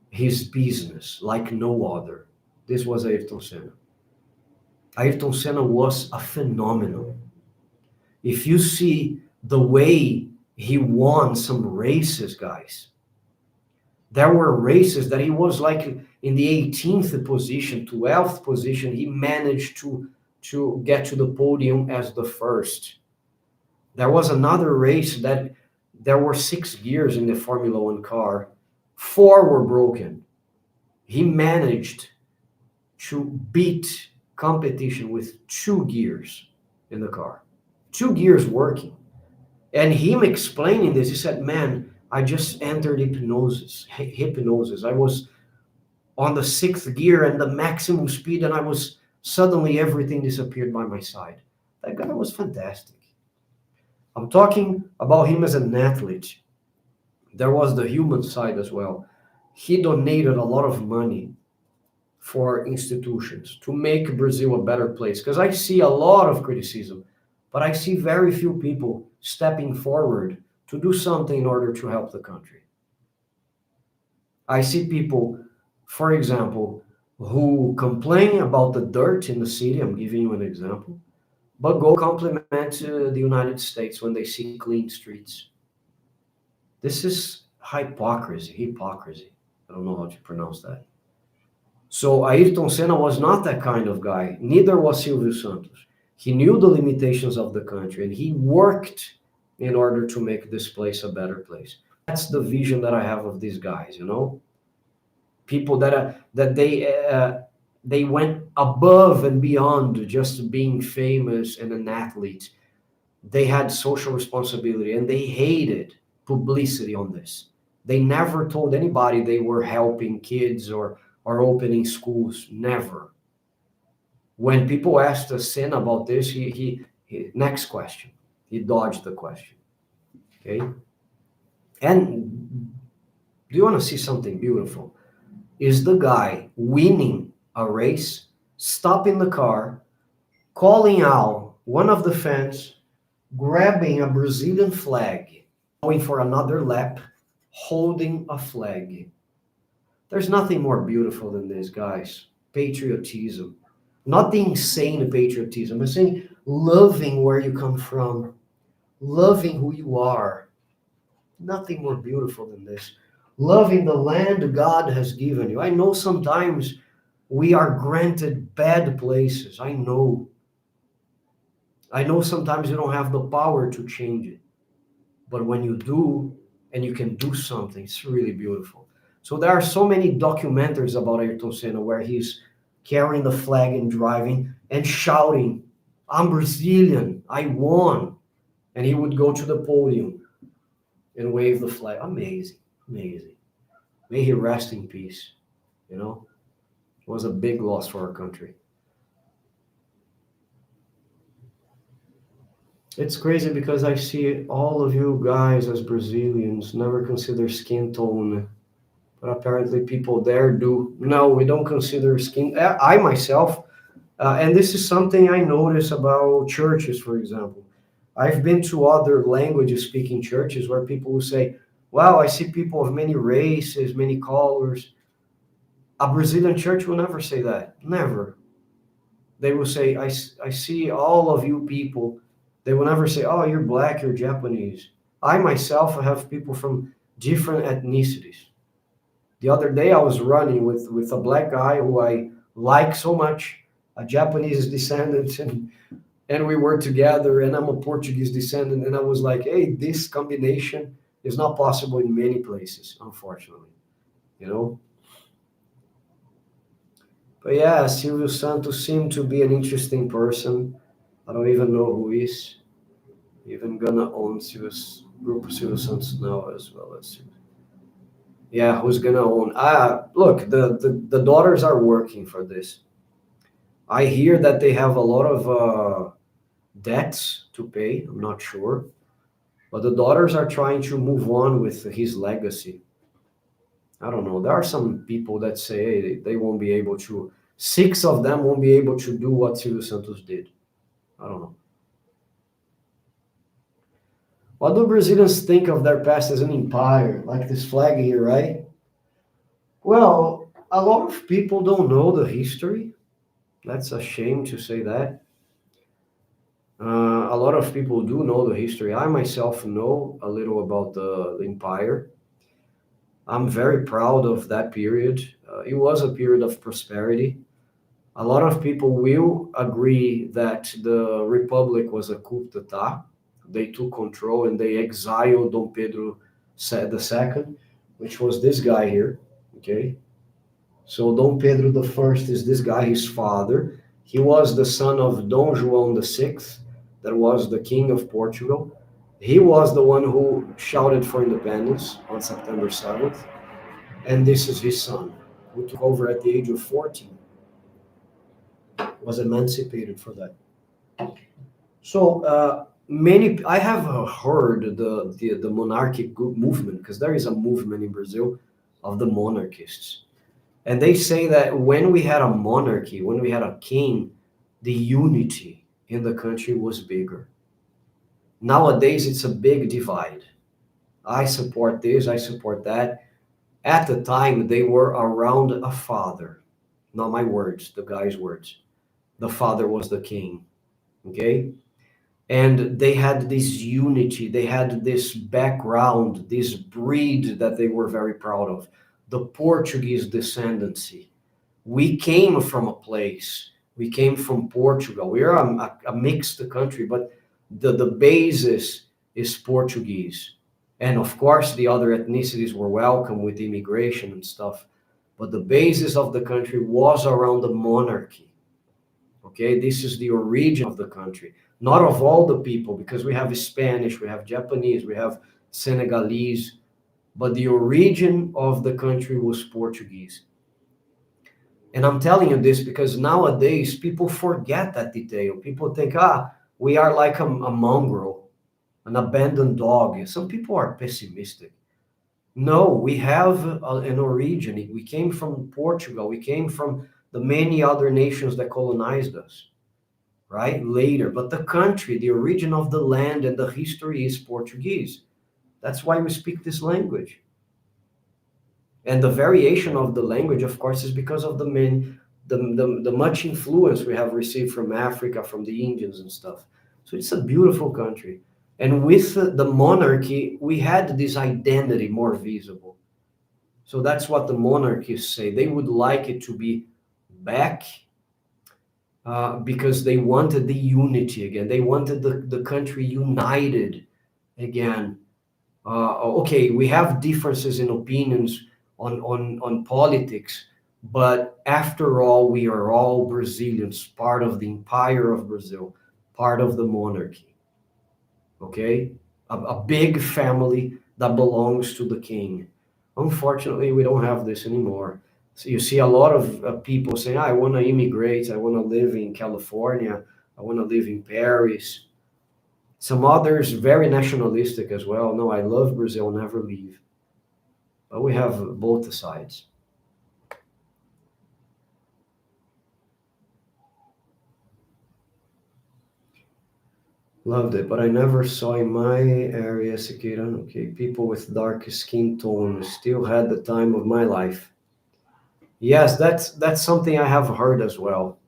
his business like no other. This was Ayrton Senna. Ayrton Senna was a phenomenon. If you see the way he won some races, guys, there were races that he was like in the 18th position, 12th position. He managed to get to the podium as the first. There was another race that there were 6 gears in the Formula One car. 4 were broken. He managed to beat competition with 2 gears in the car, 2 gears working. And him explaining this, he said, man, I just entered hypnosis. I was on the 6th gear and the maximum speed, and I was suddenly everything disappeared by my side. That guy was fantastic. I'm talking about him as an athlete. There was the human side as well. He donated a lot of money for institutions to make Brazil a better place. Because I see a lot of criticism, but I see very few people stepping forward to do something in order to help the country. I see people, for example, who complain about the dirt in the city. I'm giving you an example, but go compliment the United States when they see clean streets. This is hypocrisy. I don't know how to pronounce that. So Ayrton Senna was not that kind of guy. Neither was Silvio Santos. He knew the limitations of the country and he worked in order to make this place a better place. That's the vision that I have of these guys, you know? People that they went above and beyond just being famous and an athlete. They had social responsibility and they hated publicity on this. They never told anybody they were helping kids or opening schools. Never. When people asked Sen about this, he next question. He dodged the question. Okay. And do you want to see something beautiful? Is the guy winning a race, stopping the car, calling out one of the fans, grabbing a Brazilian flag, going for another lap, holding a flag. There's nothing more beautiful than this, guys. Patriotism. Not the insane patriotism. I'm saying loving where you come from, loving who you are. Nothing more beautiful than this. Loving the land God has given you. I know sometimes we are granted bad places. I know. I know sometimes you don't have the power to change it. But when you do, and you can do something, it's really beautiful. So there are so many documentaries about Ayrton Senna where he's carrying the flag and driving and shouting, I'm Brazilian, I won. And he would go to the podium and wave the flag. Amazing, amazing. May he rest in peace. You know, it was a big loss for our country. It's crazy because I see all of you guys as Brazilians never consider skin tone, but apparently people there do. No, we don't consider skin. I myself, and this is something I notice about churches, for example. I've been to other language speaking churches where people will say, wow, I see people of many races, many colors. A Brazilian church will never say that. Never. They will say, I see all of you people. They will never say, oh, you're black, you're Japanese. I myself have people from different ethnicities. The other day I was running with a black guy who I like so much, a Japanese descendant, and we were together, and I'm a Portuguese descendant, and I was like, hey, this combination is not possible in many places, unfortunately, you know? But yeah, Silvio Santos seemed to be an interesting person. I don't even know who is. Even gonna own Silvio's group of Silvio Santos now as well as yeah, who's gonna own? Look, the daughters are working for this. I hear that they have a lot of debts to pay. I'm not sure, but the daughters are trying to move on with his legacy. I don't know. There are some people that say hey, they won't be able to. 6 of them won't be able to do what Silvio Santos did. I don't know. What do Brazilians think of their past as an empire, like this flag here, right? Well, a lot of people don't know the history. That's a shame to say that. A lot of people do know the history. I myself know a little about the empire. I'm very proud of that period. It was a period of prosperity. A lot of people will agree that the republic was a coup d'etat. They took control and they exiled Dom Pedro II, which was this guy here. Okay. So Dom Pedro the First is this guy, his father. He was the son of Dom João the Sixth, that was the king of Portugal. He was the one who shouted for independence on September 7th, and this is his son, who took over at the age of 14, was emancipated for that. So many, I have heard the monarchic movement, because there is a movement in Brazil of the monarchists. And they say that when we had a monarchy, when we had a king, the unity in the country was bigger. Nowadays, it's a big divide. I support this, I support that. At the time, they were around a father. Not my words, the guy's words. The father was the king. Okay? And they had this unity, they had this background, this breed that they were very proud of, the Portuguese descendancy. We came from a place, we came from Portugal. We are a mixed country, but the basis is Portuguese. And of course, the other ethnicities were welcome with immigration and stuff. But the basis of the country was around the monarchy. Okay, this is the origin of the country, not of all the people, because we have Spanish, we have Japanese, we have Senegalese, but the origin of the country was Portuguese. And I'm telling you this because nowadays people forget that detail. People think, we are like a mongrel, an abandoned dog. Some people are pessimistic. No, we have an origin. We came from Portugal. We came from the many other nations that colonized us, right? Later. But the country, the origin of the land and the history is Portuguese. That's why we speak this language. And the variation of the language, of course, is because of the much influence we have received from Africa, from the Indians and stuff. So it's a beautiful country. And with the monarchy, we had this identity more visible. So that's what the monarchists say. They would like it to be back because they wanted the unity again. They wanted the country united again. Okay, we have differences in opinions on politics, but after all, we are all Brazilians, part of the empire of Brazil, part of the monarchy. Okay, a big family that belongs to the king. Unfortunately, we don't have this anymore. So you see a lot of people saying, I want to immigrate, I want to live in California, I want to live in Paris. Some others very nationalistic as well. No, I love Brazil, never leave. But we have both sides. Loved it, but I never saw in my area, Siqueira, okay, people with dark skin tone still had the time of my life. Yes, that's something I have heard as well.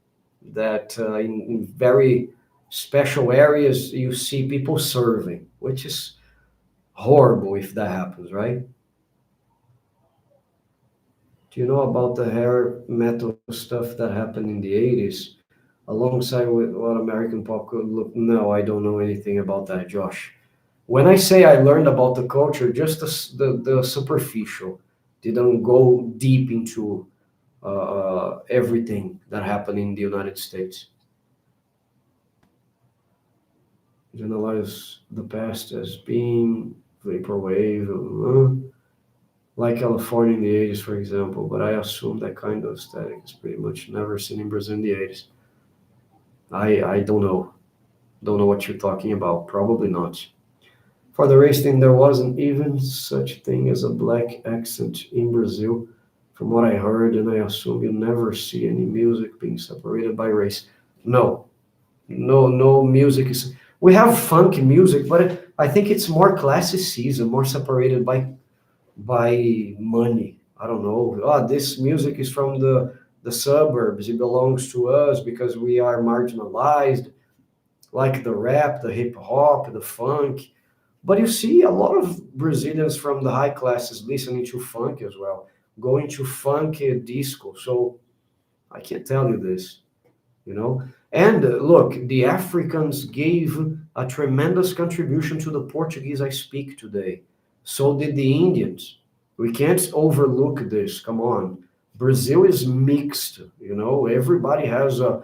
That in very special areas you see people serving, which is horrible if that happens, right? Do you know about the hair metal stuff that happened in the 80s alongside with what American pop could look? No, I don't know anything about that, Josh. When I say I learned about the culture, just the superficial, didn't go deep into everything that happened in the United States. Generalize the past as being vaporwave, like California in the 80s, for example, but I assume that kind of aesthetic is pretty much never seen in Brazil in the 80s. I don't know. Don't know what you're talking about. Probably not. For the race thing, there wasn't even such thing as a black accent in Brazil, from what I heard, and I assume you never see any music being separated by race. No, no music is. We have funk music, but I think it's more classicism, more separated by money. I don't know. This music is from the suburbs. It belongs to us because we are marginalized, like the rap, the hip hop, the funk. But you see a lot of Brazilians from the high classes listening to funk as well, going to funk disco. So I can't tell you this, you know. And look, the Africans gave a tremendous contribution to the Portuguese I speak today. So did the Indians. We can't overlook this. Come on. Brazil is mixed, you know, everybody has a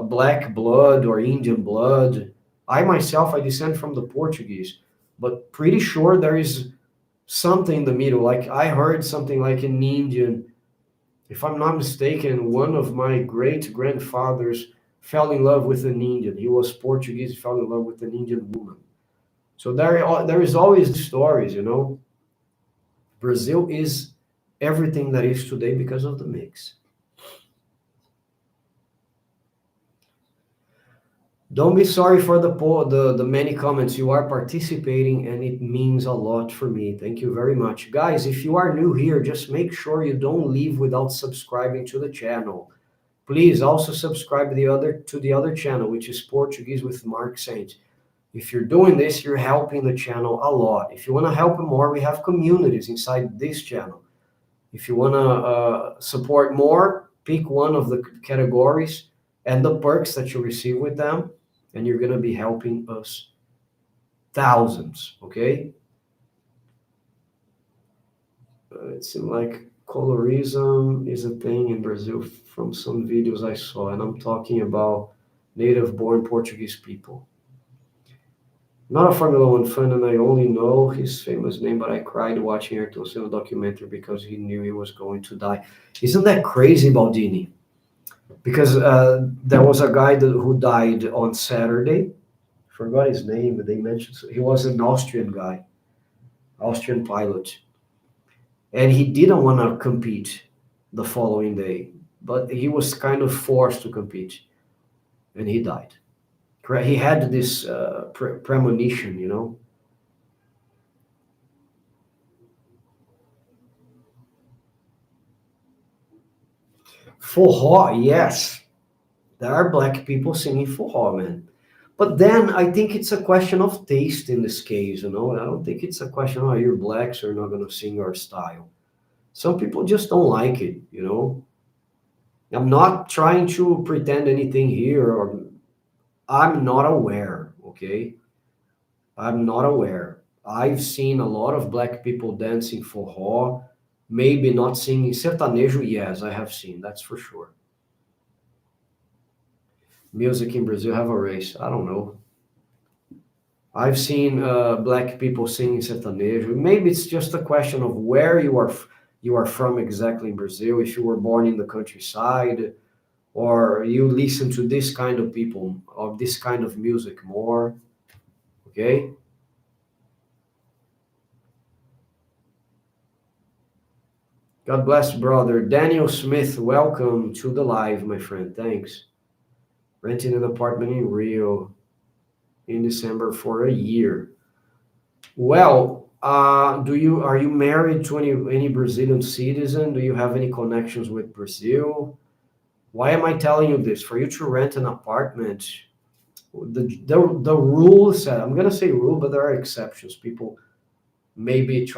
black blood or Indian blood. I myself, I descend from the Portuguese, but pretty sure there is something in the middle. Like I heard something like an Indian, if I'm not mistaken, one of my great grandfathers fell in love with an Indian. He was Portuguese, fell in love with an Indian woman. So there is always stories, you know. Brazil is everything that is today because of the mix. Don't be sorry for the many comments. You are participating and it means a lot for me. Thank you very much. Guys, if you are new here, just make sure you don't leave without subscribing to the channel. Please also subscribe to the other channel, which is Portuguese with Mark Saint. If you're doing this, you're helping the channel a lot. If you want to help more, we have communities inside this channel. If you want to support more, pick one of the categories and the perks that you receive with them, and you're going to be helping us thousands, okay? It seems like colorism is a thing in Brazil from some videos I saw, and I'm talking about native-born Portuguese people. Not a Formula One fan, and I only know his famous name, but I cried watching Ayrton Senna documentary because he knew he was going to die. Isn't that crazy, Baldini? Because there was a guy who died on Saturday. Forgot his name, but they mentioned he was an Austrian guy, Austrian pilot, and he didn't want to compete the following day, but he was kind of forced to compete, and he died. He had this premonition, you know. Forró, yes, there are black people singing forró, man. But then I think it's a question of taste in this case, you know. I don't think it's a question, oh, you're black, so you're not going to sing our style. Some people just don't like it, you know. I'm not trying to pretend anything here, or I'm not aware, okay? I'm not aware. I've seen a lot of black people dancing forró, maybe not singing sertanejo, yes, I have seen, that's for sure. Music in Brazil have a race, I don't know. I've seen black people singing sertanejo. Maybe it's just a question of where you are from exactly in Brazil. If you were born in the countryside, or you listen to this kind of people or this kind of music more. Okay. God bless, brother Daniel Smith. Welcome to the live, my friend. Thanks. Renting an apartment in Rio in December for a year. Well, are you married to any Brazilian citizen? Do you have any connections with Brazil? Why am I telling you this? For you to rent an apartment, the rule said, I'm gonna say rule, but there are exceptions. People maybe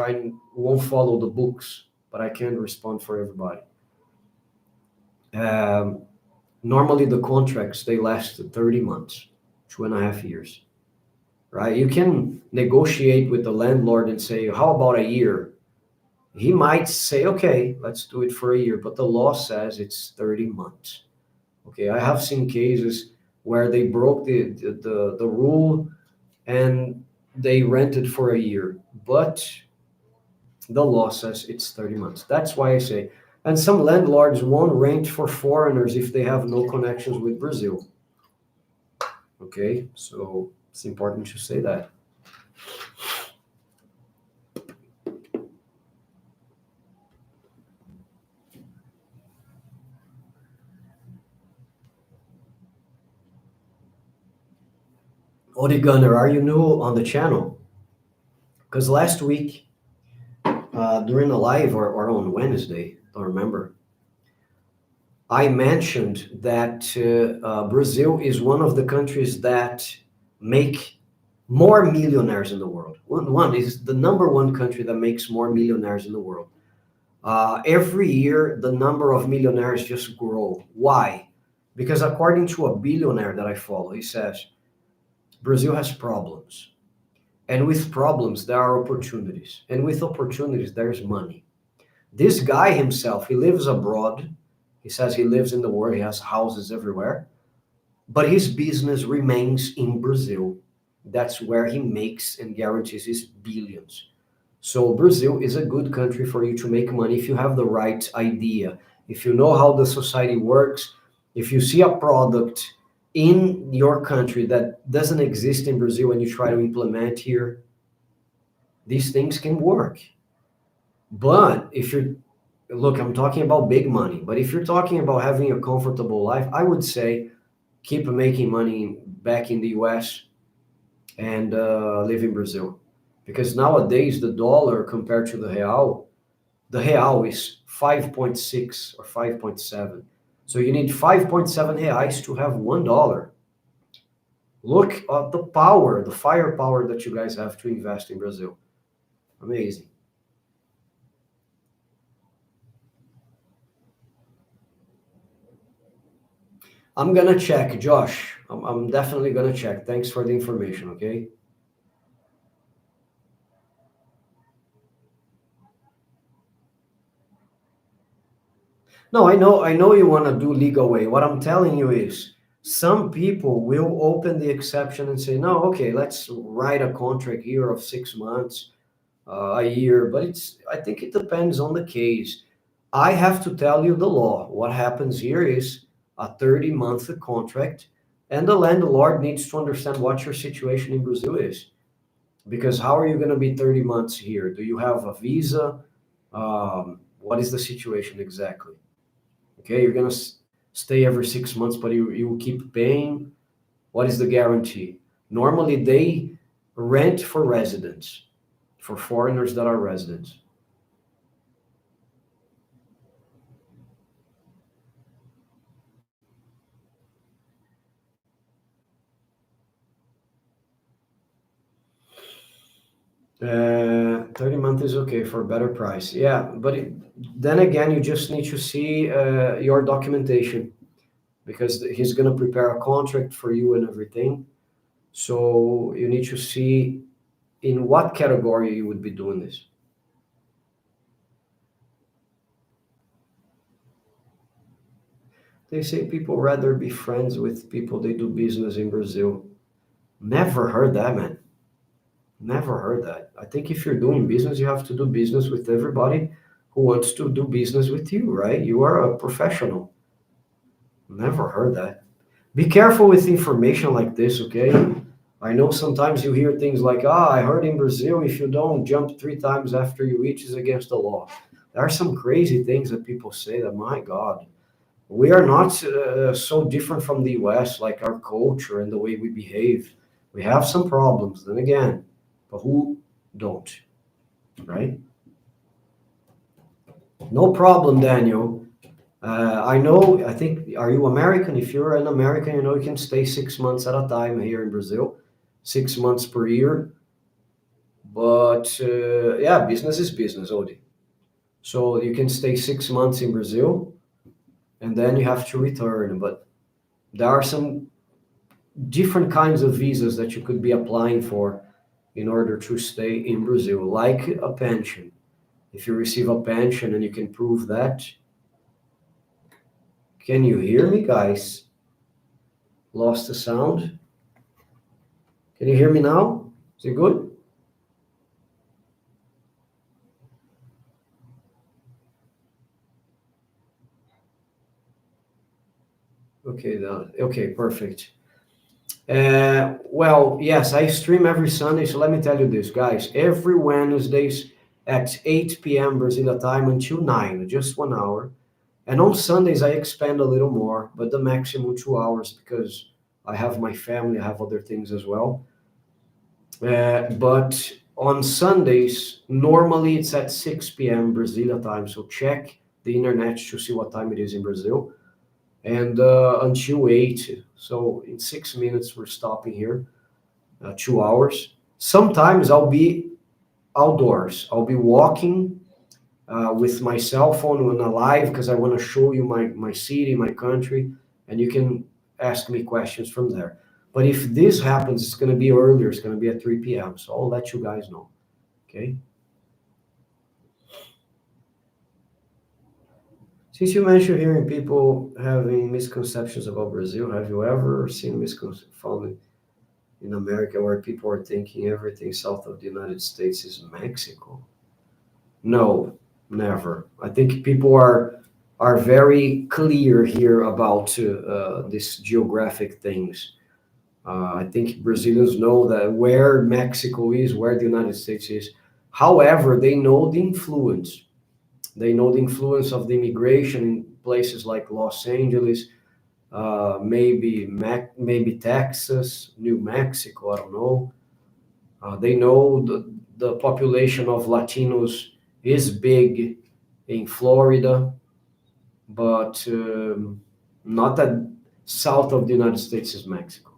won't follow the books, but I can't respond for everybody. Um, Normally the contracts they last 30 months, 2.5 years. Right? You can negotiate with the landlord and say, how about a year? He might say, okay, let's do it for a year, but the law says it's 30 months. Okay, I have seen cases where they broke the rule and they rented for a year, but the law says it's 30 months. That's why I say, and some landlords won't rent for foreigners if they have no connections with Brazil. Okay, so it's important to say that. Odi Gunner, are you new on the channel? Because last week, during a live or on Wednesday, don't remember, I mentioned that Brazil is one of the countries that make more millionaires in the world. One is the number one country that makes more millionaires in the world. Every year, the number of millionaires just grow. Why? Because according to a billionaire that I follow, he says, Brazil has problems. And with problems, there are opportunities. And with opportunities, there's money. This guy himself, he lives abroad. He says he lives in the world, he has houses everywhere, but his business remains in Brazil. That's where he makes and guarantees his billions. So Brazil is a good country for you to make money if you have the right idea, if you know how the society works, if you see a product in your country that doesn't exist in Brazil and you try to implement here, these things can work. But if you're, look, I'm talking about big money, but if you're talking about having a comfortable life, I would say keep making money back in the US and live in Brazil. Because nowadays, the dollar compared to the real is 5.6 or 5.7. So you need 5.7 reais to have $1. Look at the power, the firepower that you guys have to invest in Brazil. Amazing. I'm gonna check, Josh. I'm definitely gonna check. Thanks for the information, okay? No, I know you want to do legal way. What I'm telling you is some people will open the exception and say, no, okay, let's write a contract here of 6 months, a year, but I think it depends on the case. I have to tell you the law. What happens here is a 30-month contract, and the landlord needs to understand what your situation in Brazil is. Because how are you going to be 30 months here? Do you have a visa? What is the situation exactly? Okay, you're going to stay every 6 months, but you will keep paying. What is the guarantee? Normally, they rent for residents, for foreigners that are residents. 30 months is okay for a better price. Yeah, but then again, you just need to see your documentation because he's going to prepare a contract for you and everything. So you need to see in what category you would be doing this. They say people rather be friends with people they do business in Brazil. Never heard that, man. Never heard that. I think if you're doing business, you have to do business with everybody who wants to do business with you, right? You are a professional. Never heard that. Be careful with information like this, okay? I know sometimes you hear things like, I heard in Brazil, if you don't jump 3 times after you eat is against the law. There are some crazy things that people say that, my God, we are not so different from the US, like our culture and the way we behave. We have some problems, then again, but who don't, right? No problem, Daniel. I know, I think, are you American? If you're an American, you know you can stay 6 months at a time here in Brazil, 6 months per year. But yeah, business is business, Odie. So you can stay 6 months in Brazil and then you have to return. But there are some different kinds of visas that you could be applying for in order to stay in Brazil, like a pension. If you receive a pension and you can prove that, can you hear me, guys? Lost the sound. Can you hear me now? Is it good? Okay, okay, perfect. Well, yes, I stream every Sunday, so let me tell you this, guys. Every Wednesdays at 8 p.m. Brazil time until 9, just 1 hour. And on Sundays, I expand a little more, but the maximum 2 hours because I have my family, I have other things as well. But on Sundays, normally it's at 6 p.m. Brazil time, so check the internet to see what time it is in Brazil. And until 8, so in 6 minutes, we're stopping here, 2 hours. Sometimes I'll be outdoors, I'll be walking with my cell phone when I'm live because I want to show you my city, my country, and you can ask me questions from there. But if this happens, it's going to be earlier. It's going to be at 3 p.m. So I'll let you guys know. Okay. Since you mentioned hearing people having misconceptions about Brazil, have you ever seen misconceptions in America where people are thinking everything south of the United States is Mexico? No, never. I think people are very clear here about these geographic things. I think Brazilians know that where Mexico is, where the United States is. However, they know the influence. They know the influence of the immigration in places like Los Angeles, maybe Texas, New Mexico. I don't know. They know the population of Latinos is big in Florida, but not that south of the United States is Mexico.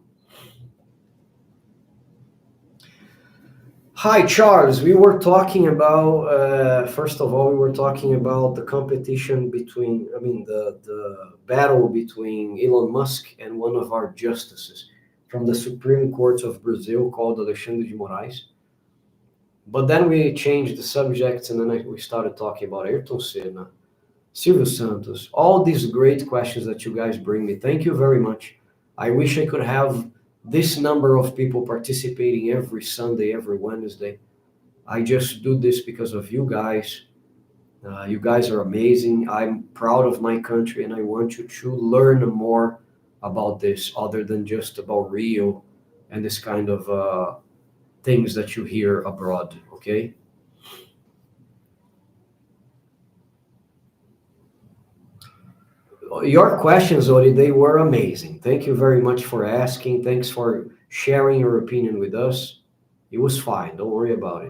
Hi, Charles. We were talking about, first of all, we were talking about the competition between, the battle between Elon Musk and one of our justices from the Supreme Court of Brazil called Alexandre de Moraes. But then we changed the subjects and then we started talking about Ayrton Senna, Silvio Santos, all these great questions that you guys bring me. Thank you very much. I wish I could have this number of people participating every Sunday, every Wednesday. I just do this because of you guys. You guys are amazing. I'm proud of my country and I want you to learn more about this other than just about Rio and this kind of things that you hear abroad, okay? Your questions, Ori, they were amazing. Thank you very much for asking. Thanks for sharing your opinion with us. It was fine. Don't worry about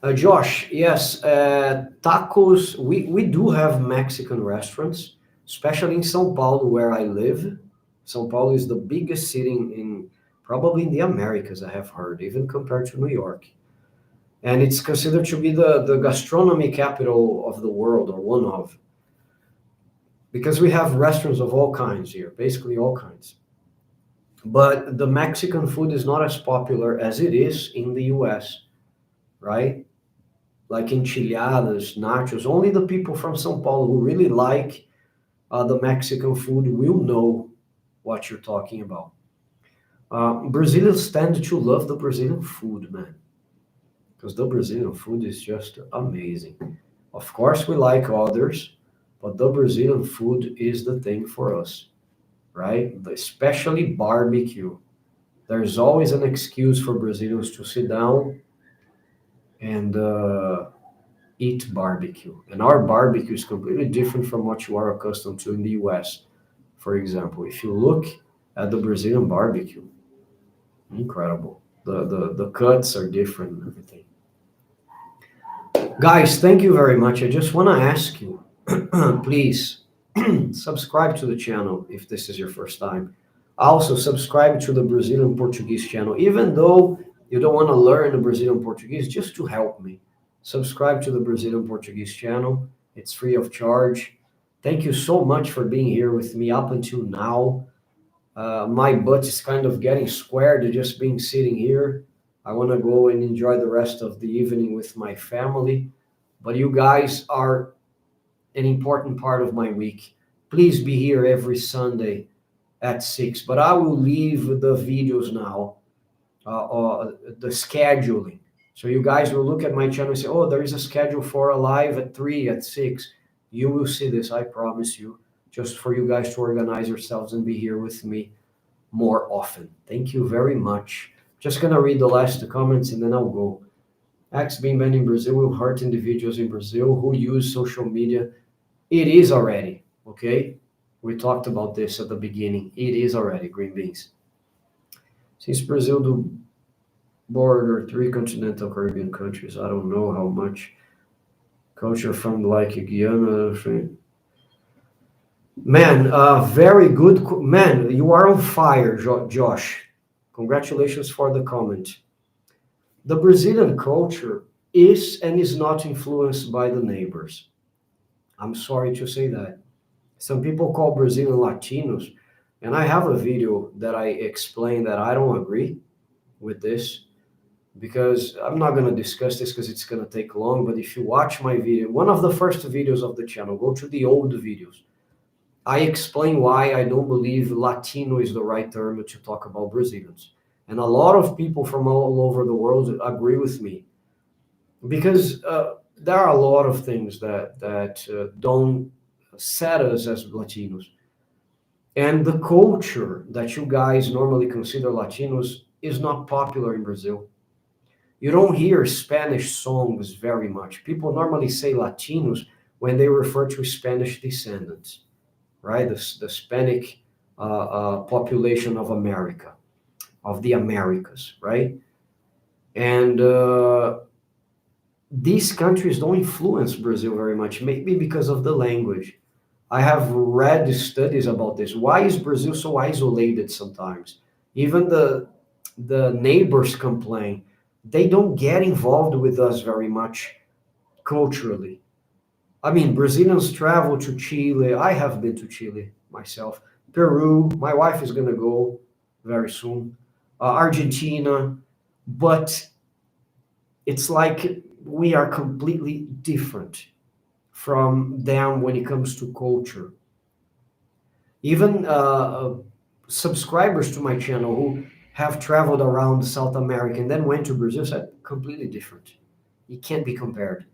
it. Josh, yes, tacos. We do have Mexican restaurants, especially in São Paulo, where I live. São Paulo is the biggest city in probably in the Americas, I have heard, even compared to New York. And it's considered to be the gastronomy capital of the world, or one of, because we have restaurants of all kinds here, basically all kinds. But the Mexican food is not as popular as it is in the US, right? Like enchiladas, nachos. Only the people from São Paulo who really like the Mexican food will know what you're talking about. Brazilians tend to love the Brazilian food, man, because the Brazilian food is just amazing. Of course, we like others, but the Brazilian food is the thing for us, right? Especially barbecue. There's always an excuse for Brazilians to sit down and eat barbecue. And our barbecue is completely different from what you are accustomed to in the US. For example, if you look at the Brazilian barbecue, incredible. The cuts are different and everything. Guys, thank you very much. I just want to ask you, please subscribe to the channel if this is your first time. Also, subscribe to the Brazilian Portuguese channel, even though you don't want to learn the Brazilian Portuguese, just to help me. Subscribe to the Brazilian Portuguese channel. It's free of charge. Thank you so much for being here with me up until now. My butt is kind of getting squared just being sitting here. I want to go and enjoy the rest of the evening with my family. But you guys are an important part of my week. Please be here every Sunday at 6. But I will leave the videos now, the scheduling. So you guys will look at my channel and say, oh, there is a schedule for a live at 3, at 6. You will see this, I promise you, just for you guys to organize yourselves and be here with me more often. Thank you very much. Just going to read the last comments and then I'll go. Acts being banned in Brazil will hurt individuals in Brazil who use social media. It is already, okay? We talked about this at the beginning. It is already, green beans. Since Brazil do border 3 continental Caribbean countries, I don't know how much culture from like Guyana. Man, very good. Man, you are on fire, Josh. Congratulations for the comment. The Brazilian culture is and is not influenced by the neighbors. I'm sorry to say that. Some people call Brazilian Latinos, and I have a video that I explain that I don't agree with this. because I'm not going to discuss this because it's going to take long. But if you watch my video, one of the first videos of the channel, go to the old videos. I explain why I don't believe Latino is the right term to talk about Brazilians. And a lot of people from all over the world agree with me because there are a lot of things that don't set us as Latinos. And the culture that you guys normally consider Latinos is not popular in Brazil. You don't hear Spanish songs very much. People normally say Latinos when they refer to Spanish descendants, right? The Hispanic population of America, of the Americas, right? And these countries don't influence Brazil very much, maybe because of the language. I have read studies about this. Why is Brazil so isolated sometimes? Even the neighbors complain. They don't get involved with us very much culturally. I mean, Brazilians travel to Chile. I have been to Chile myself. Peru. My wife is going to go very soon. Argentina. But it's like we are completely different from them when it comes to culture. Even subscribers to my channel who have traveled around South America and then went to Brazil said completely different. It can't be compared.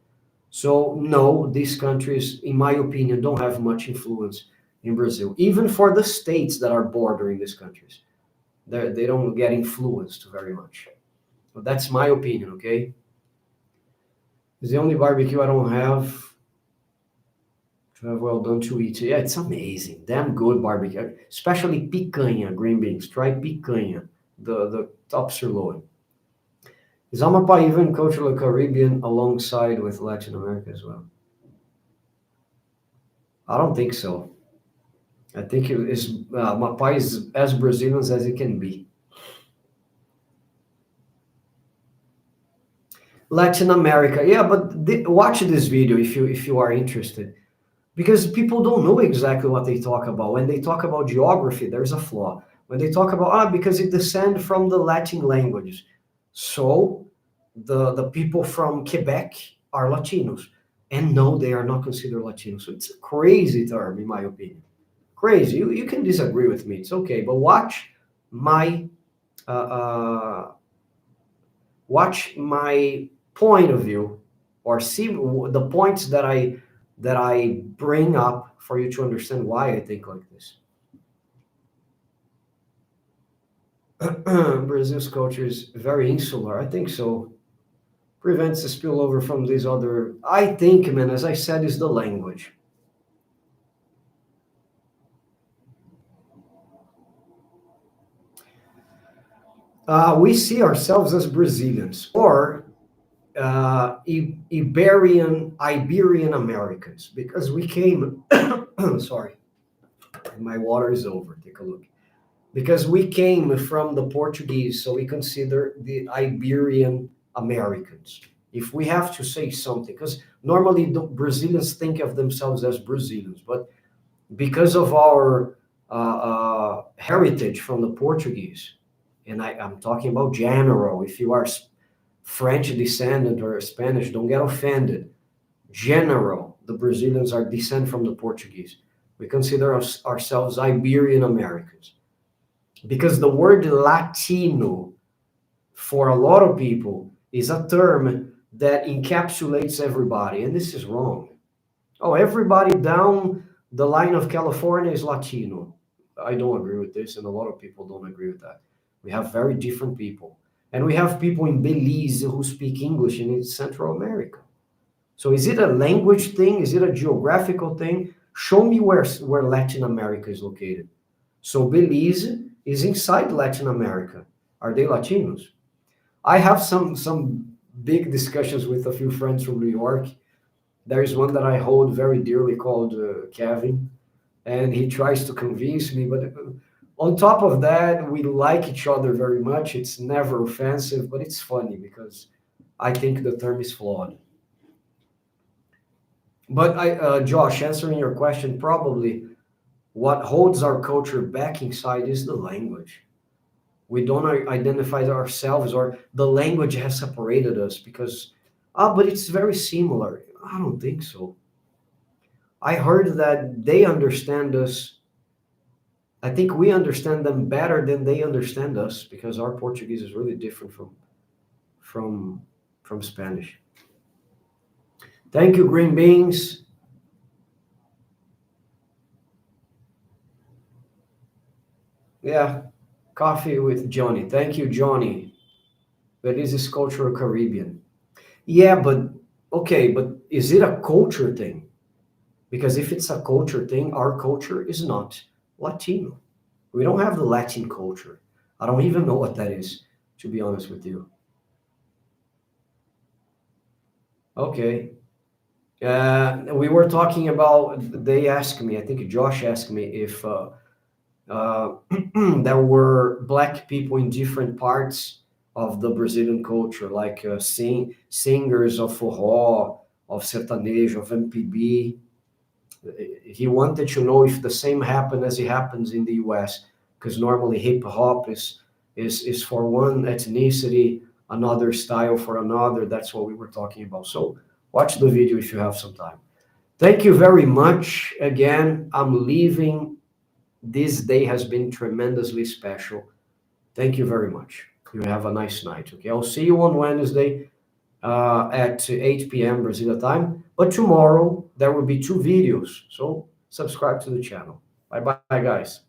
So no, these countries, in my opinion, don't have much influence in Brazil. Even for the states that are bordering these countries, they don't get influenced very much. But that's my opinion, okay? It's the only barbecue I don't have. Well done to eat. Yeah, it's amazing. Damn good barbecue. Especially picanha, green beans. Try picanha, the top sirloin. Is Amapá even cultural Caribbean alongside with Latin America as well? I don't think so. I think it is Amapá is as Brazilians as it can be. Latin America, yeah, but watch this video if you are interested, because people don't know exactly what they talk about. When they talk about geography, there's a flaw. When they talk about because it descends from the Latin languages, so the people from Quebec are Latinos, and no, they are not considered Latinos. So it's a crazy term, in my opinion. Crazy. You can disagree with me. It's okay, but my uh, uh, watch my point of view, or see the points that I bring up for you to understand why I think like this. Brazil's culture is very insular. I think so. Prevents the spillover from these other. I think, man, as I said, is the language. We see ourselves as Brazilians or Iberian Americans because we came. Sorry, my water is over. Take a look. Because we came from the Portuguese, so we consider the Iberian Americans. If we have to say something, because normally the Brazilians think of themselves as Brazilians, but because of our heritage from the Portuguese, and I'm talking about general, if you are French descendant or Spanish, don't get offended. General, the Brazilians are descent from the Portuguese. We consider ourselves Iberian Americans because the word Latino for a lot of people is a term that encapsulates everybody, and this is wrong. Oh, everybody down the line of California is Latino. I don't agree with this, and a lot of people don't agree with that. We have very different people. And we have people in Belize who speak English in Central America. So is it a language thing? Is it a geographical thing? Show me where Latin America is located. So Belize is inside Latin America. Are they Latinos? I have some big discussions with a few friends from New York. There is one that I hold very dearly called Kevin, and he tries to convince me. But on top of that, we like each other very much. It's never offensive, but it's funny because I think the term is flawed. But Josh, answering your question, probably what holds our culture back inside is the language. We don't identify ourselves, or the language has separated us because, but it's very similar. I don't think so. I heard that they understand us. I think we understand them better than they understand us because our Portuguese is really different from from Spanish. Thank you, green beans. Yeah, coffee with Johnny. Thank you, Johnny. Belize is cultural Caribbean. Yeah, but okay, but is it a culture thing? Because if it's a culture thing, our culture is not Latino. We don't have the Latin culture. I don't even know what that is, to be honest with you. Okay. We were talking about, they asked me, I think Josh asked me if uh, there were black people in different parts of the Brazilian culture, like singers of forró, of sertanejo, of MPB. He wanted to know if the same happened as it happens in the US, because normally hip hop is for one ethnicity, another style for another. That's what we were talking about. So watch the video if you have some time. Thank you very much. Again, I'm leaving. This day has been tremendously special. Thank you very much. You have a nice night. Okay, I'll see you on Wednesday at 8 p.m. Brazil time. But tomorrow there will be two videos. So subscribe to the channel. Bye bye, guys.